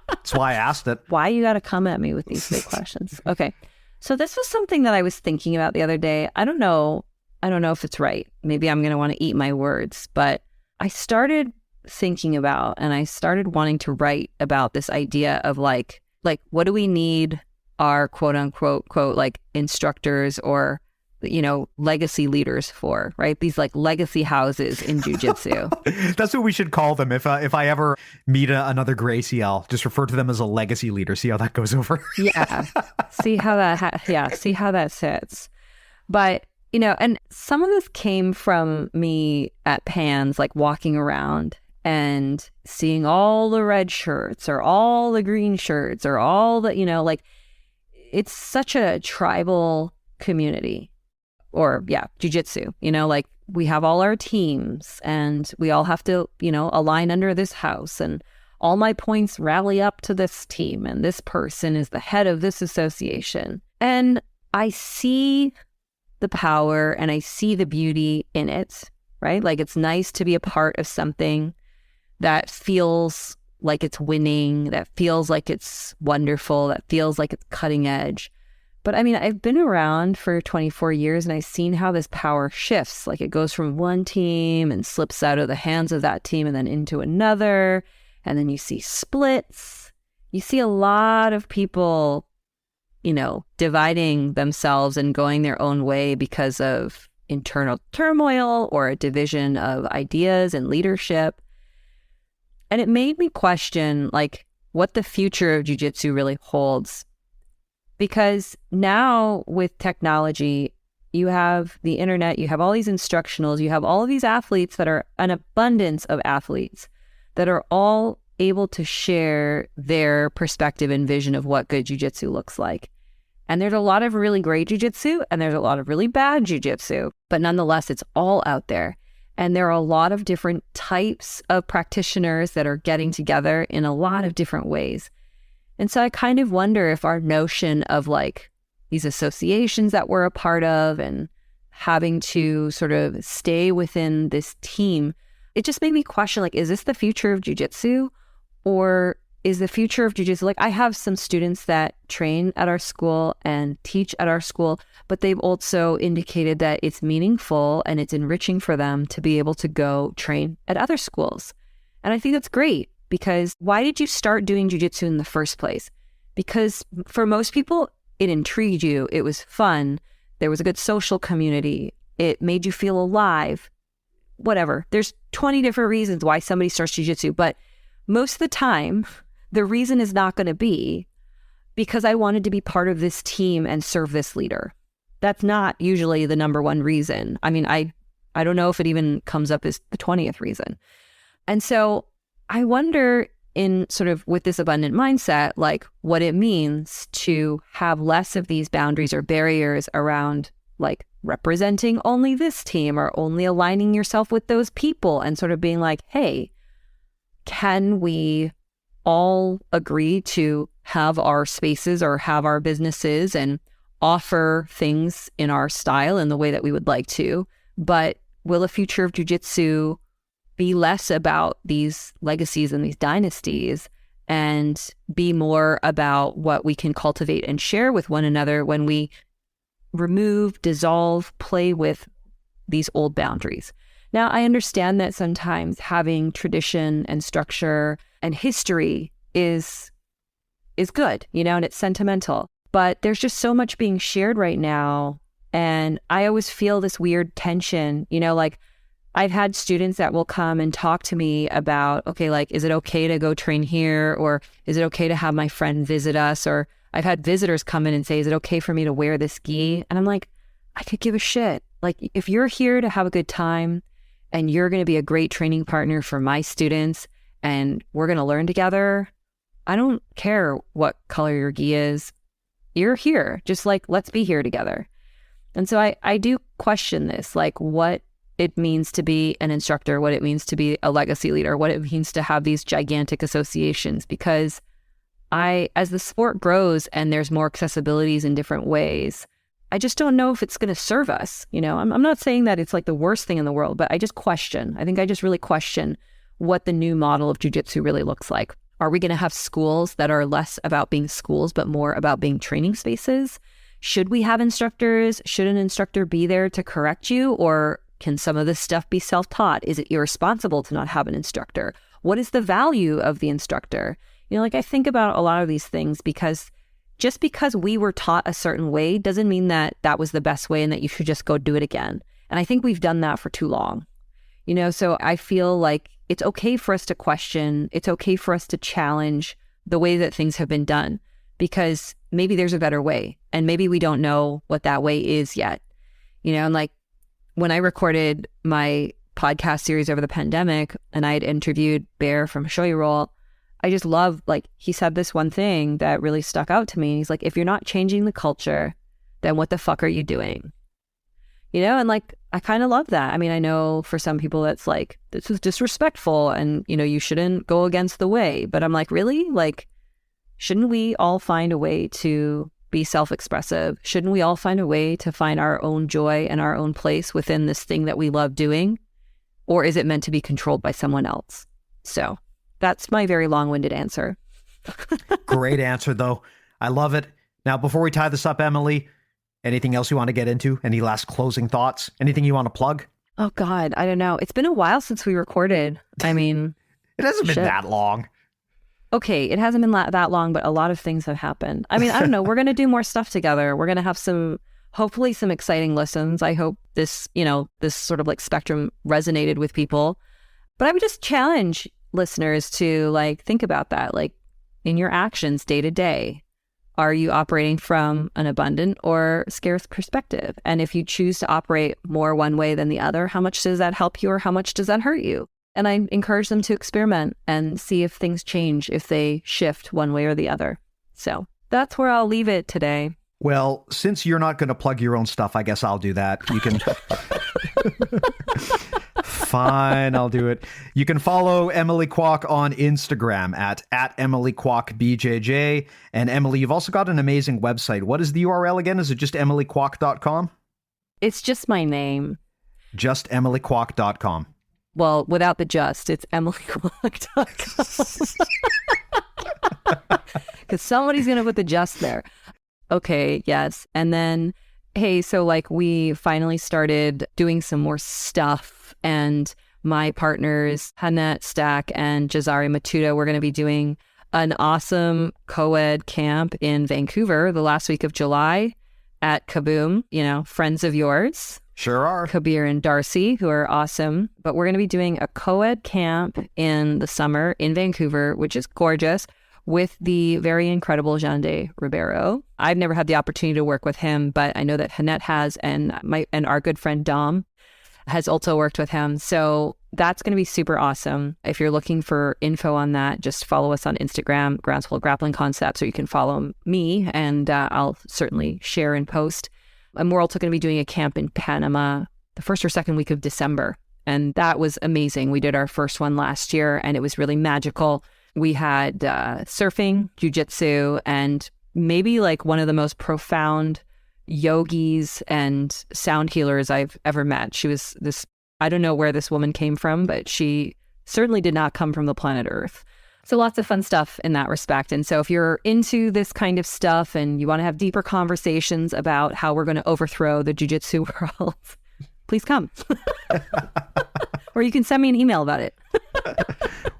That's why I asked it. Why you got to come at me with these big questions? Okay. So this was something that I was thinking about the other day. I don't know if it's right. Maybe I'm going to want to eat my words, but I started thinking about, and I started wanting to write about this idea of like, what do we need our quote unquote, quote, like instructors or, legacy leaders for, right? These like legacy houses in jiu-jitsu. That's what we should call them. If I ever meet another Gracie, I'll just refer to them as a legacy leader. See how that goes over. Yeah. See how that sits. But, and some of this came from me at Pans, like walking around and seeing all the red shirts or all the green shirts or all the, like, it's such a tribal community. Or jiu-jitsu, like we have all our teams and we all have to, align under this house, and all my points rally up to this team, and this person is the head of this association. And I see the power and I see the beauty in it, right? Like, it's nice to be a part of something that feels like it's winning, that feels like it's wonderful, that feels like it's cutting edge. But I mean, I've been around for 24 years and I've seen how this power shifts. Like, it goes from one team and slips out of the hands of that team and then into another. And then you see splits. You see a lot of people dividing themselves and going their own way because of internal turmoil or a division of ideas and leadership. And it made me question like what the future of jiu-jitsu really holds. Because now with technology, you have the internet, you have all these instructionals, you have all of these athletes that are an abundance of athletes that are all able to share their perspective and vision of what good jiu-jitsu looks like. And there's a lot of really great jiu-jitsu and there's a lot of really bad jiu-jitsu, but nonetheless, it's all out there. And there are a lot of different types of practitioners that are getting together in a lot of different ways. And so I kind of wonder if our notion of like these associations that we're a part of and having to sort of stay within this team, it just made me question, like, is this the future of jiu-jitsu? Or is the future of jiu-jitsu, like I have some students that train at our school and teach at our school, but they've also indicated that it's meaningful and it's enriching for them to be able to go train at other schools. And I think that's great, because why did you start doing jiu-jitsu in the first place? Because for most people, it intrigued you. It was fun. There was a good social community. It made you feel alive. Whatever. There's 20 different reasons why somebody starts jiu-jitsu, but most of the time, the reason is not going to be because I wanted to be part of this team and serve this leader. That's not usually the number one reason. I mean, I don't know if it even comes up as the 20th reason. And so I wonder, in sort of with this abundant mindset, like what it means to have less of these boundaries or barriers around like representing only this team or only aligning yourself with those people, and sort of being like, hey, can we all agree to have our spaces or have our businesses and offer things in our style in the way that we would like to, but will the future of jiu-jitsu be less about these legacies and these dynasties and be more about what we can cultivate and share with one another when we remove, dissolve, play with these old boundaries? Now, I understand that sometimes having tradition and structure and history is good, and it's sentimental. But there's just so much being shared right now. And I always feel this weird tension, like I've had students that will come and talk to me about, okay, like, is it okay to go train here? Or is it okay to have my friend visit us? Or I've had visitors come in and say, is it okay for me to wear this gi? And I'm like, I could give a shit. Like, if you're here to have a good time and you're going to be a great training partner for my students and we're going to learn together, I don't care what color your gi is. You're here. Just like, let's be here together. And so I do question this, like what it means to be an instructor, what it means to be a legacy leader, what it means to have these gigantic associations, because as the sport grows and there's more accessibilities in different ways, I just don't know if it's going to serve us. I'm not saying that it's like the worst thing in the world, but I just question. I think I just really question what the new model of jiu-jitsu really looks like. Are we going to have schools that are less about being schools, but more about being training spaces? Should we have instructors? Should an instructor be there to correct you? Or can some of this stuff be self-taught? Is it irresponsible to not have an instructor? What is the value of the instructor? Like I think about a lot of these things, because just because we were taught a certain way doesn't mean that that was the best way and that you should just go do it again. And I think we've done that for too long. So I feel like it's okay for us to question. It's okay for us to challenge the way that things have been done, because maybe there's a better way and maybe we don't know what that way is yet. And like when I recorded my podcast series over the pandemic and I had interviewed Bear from Shoyu Roll, I just love, like, he said this one thing that really stuck out to me. He's like, if you're not changing the culture, then what the fuck are you doing? And like, I kind of love that. I mean, I know for some people that's like, this is disrespectful and, you shouldn't go against the way. But I'm like, really? Like, shouldn't we all find a way to be self-expressive? Shouldn't we all find a way to find our own joy and our own place within this thing that we love doing? Or is it meant to be controlled by someone else? So that's my very long-winded answer. Great answer, though. I love it. Now, before we tie this up, Emily, anything else you want to get into? Any last closing thoughts? Anything you want to plug? Oh, God, I don't know. It's been a while since we recorded. I mean, it hasn't been that long. Okay, it hasn't been that long, but a lot of things have happened. I mean, I don't know. We're going to do more stuff together. We're going to have hopefully some exciting listens. I hope this sort of like spectrum resonated with people. But I would just challenge listeners to like think about that, like in your actions day to day. Are you operating from an abundant or scarce perspective? And if you choose to operate more one way than the other, how much does that help you or how much does that hurt you? And I encourage them to experiment and see if things change, if they shift one way or the other. So that's where I'll leave it today. Well, since you're not going to plug your own stuff, I guess I'll do that. You can... Fine, I'll do it. You can follow Emily Kwok on Instagram at Emily Kwok BJJ. And Emily, you've also got an amazing website. What is the URL again? Is it just emilykwok.com? It's just my name. Just emilykwok.com. Well, without the just, it's emilykwok.com. Because somebody's going to put the just there. Okay, yes. And then, hey, so like we finally started doing some more stuff. And my partners, Hanette Stack and Jazari Matuda, we're going to be doing an awesome co-ed camp in Vancouver the last week of July at Kaboom, friends of yours. Sure are. Kabir and Darcy, who are awesome. But we're going to be doing a co-ed camp in the summer in Vancouver, which is gorgeous, with the very incredible Jean de Ribeiro. I've never had the opportunity to work with him, but I know that Hanette has, and our good friend Dom has also worked with him. So that's going to be super awesome. If you're looking for info on that, just follow us on Instagram, Groundswell Grappling Concepts, or you can follow me and I'll certainly share and post. And we're also going to be doing a camp in Panama the first or second week of December. And that was amazing. We did our first one last year and it was really magical. We had surfing, Jiu Jitsu, and maybe like one of the most profound yogis and sound healers I've ever met. She was I don't know where this woman came from, but she certainly did not come from the planet Earth. So lots of fun stuff in that respect. And so if you're into this kind of stuff and you want to have deeper conversations about how we're going to overthrow the jiu-jitsu world, please come. Or you can send me an email about it.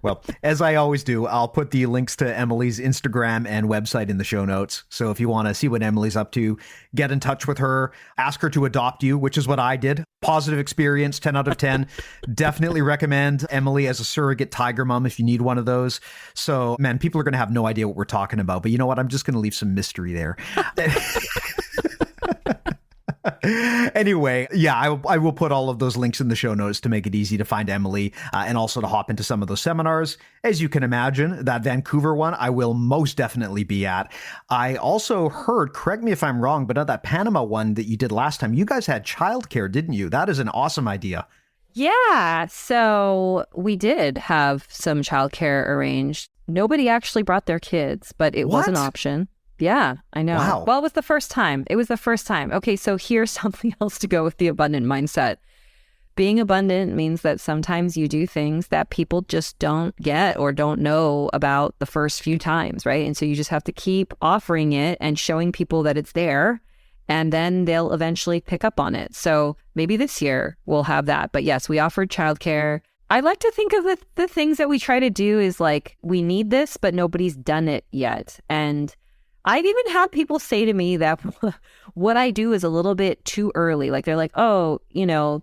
Well, as I always do, I'll put the links to Emily's Instagram and website in the show notes. So if you want to see what Emily's up to, get in touch with her, ask her to adopt you, which is what I did. Positive experience, 10 out of 10. Definitely recommend Emily as a surrogate tiger mom if you need one of those. So, man, people are going to have no idea what we're talking about. But you know what? I'm just going to leave some mystery there. Anyway, yeah, I will put all of those links in the show notes to make it easy to find Emily and also to hop into some of those seminars. As you can imagine, that Vancouver one, I will most definitely be at. I also heard, correct me if I'm wrong, but at that Panama one that you did last time, you guys had childcare, didn't you? That is an awesome idea. Yeah, so we did have some childcare arranged. Nobody actually brought their kids, but it was an option. Yeah, I know. Wow. Well, it was the first time. Okay, so here's something else to go with the abundant mindset. Being abundant means that sometimes you do things that people just don't get or don't know about the first few times, right? And so you just have to keep offering it and showing people that it's there, and then they'll eventually pick up on it. So maybe this year we'll have that. But yes, we offered childcare. I like to think of the things that we try to do is like, we need this, but nobody's done it yet. And I've even had people say to me that what I do is a little bit too early. Like they're like, oh,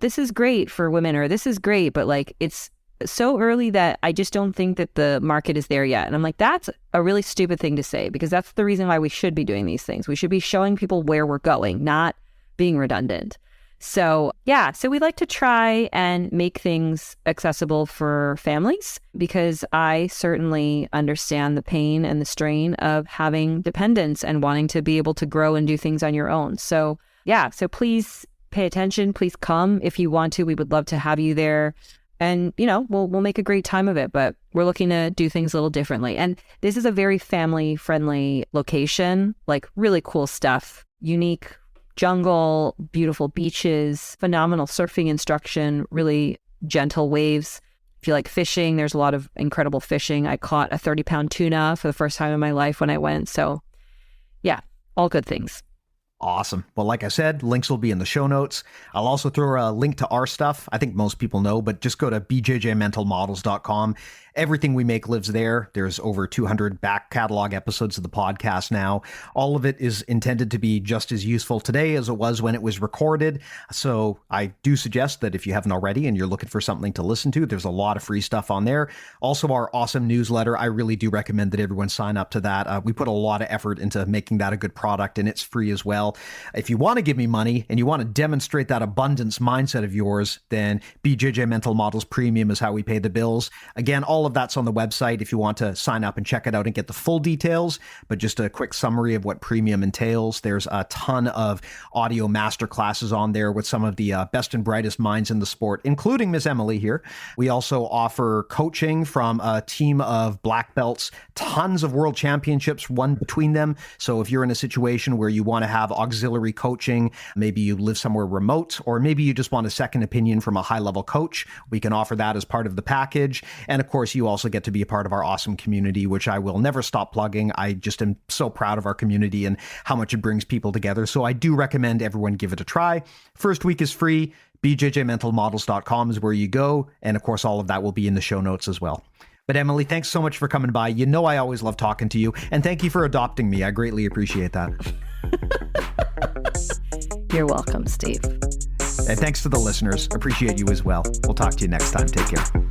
this is great for women, or this is great, but like it's so early that I just don't think that the market is there yet. And I'm like, that's a really stupid thing to say, because that's the reason why we should be doing these things. We should be showing people where we're going, not being redundant. So yeah, so we like to try and make things accessible for families, because I certainly understand the pain and the strain of having dependents and wanting to be able to grow and do things on your own. So yeah, so please pay attention. Please come if you want to. We would love to have you there. And, we'll make a great time of it, but we're looking to do things a little differently. And this is a very family-friendly location, like really cool stuff, unique jungle, beautiful beaches, phenomenal surfing instruction, really gentle waves. If you like fishing, there's a lot of incredible fishing. I caught a 30-pound tuna for the first time in my life when I went. So yeah, all good things. Awesome. Well, like I said, links will be in the show notes. I'll also throw a link to our stuff. I think most people know, but just go to bjjmentalmodels.com Everything we make lives there. There's over 200 back catalog episodes of the podcast now. All of it is intended to be just as useful today as it was when it was recorded. So I do suggest that if you haven't already and you're looking for something to listen to, there's a lot of free stuff on there. Also, our awesome newsletter. I really do recommend that everyone sign up to that. We put a lot of effort into making that a good product, and it's free as well. If you want to give me money and you want to demonstrate that abundance mindset of yours, then BJJ Mental Models Premium is how we pay the bills. Again, all of that's on the website if you want to sign up and check it out and get the full details. But just a quick summary of what Premium entails. There's a ton of audio masterclasses on there with some of the best and brightest minds in the sport, including Miss Emily here. We also offer coaching from a team of black belts, tons of world championships won between them. So if you're in a situation where you want to have auxiliary coaching, maybe you live somewhere remote, or maybe you just want a second opinion from a high-level coach, we can offer that as part of the package. And of course, you also get to be a part of our awesome community, which I will never stop plugging. I just am so proud of our community and how much it brings people together. So I do recommend everyone give it a try. First week is free. BJJMentalModels.com is where you go. And of course, all of that will be in the show notes as well. But Emily, thanks so much for coming by. You know I always love talking to you. And thank you for adopting me. I greatly appreciate that. You're welcome, Steve. And thanks to the listeners. Appreciate you as well. We'll talk to you next time. Take care.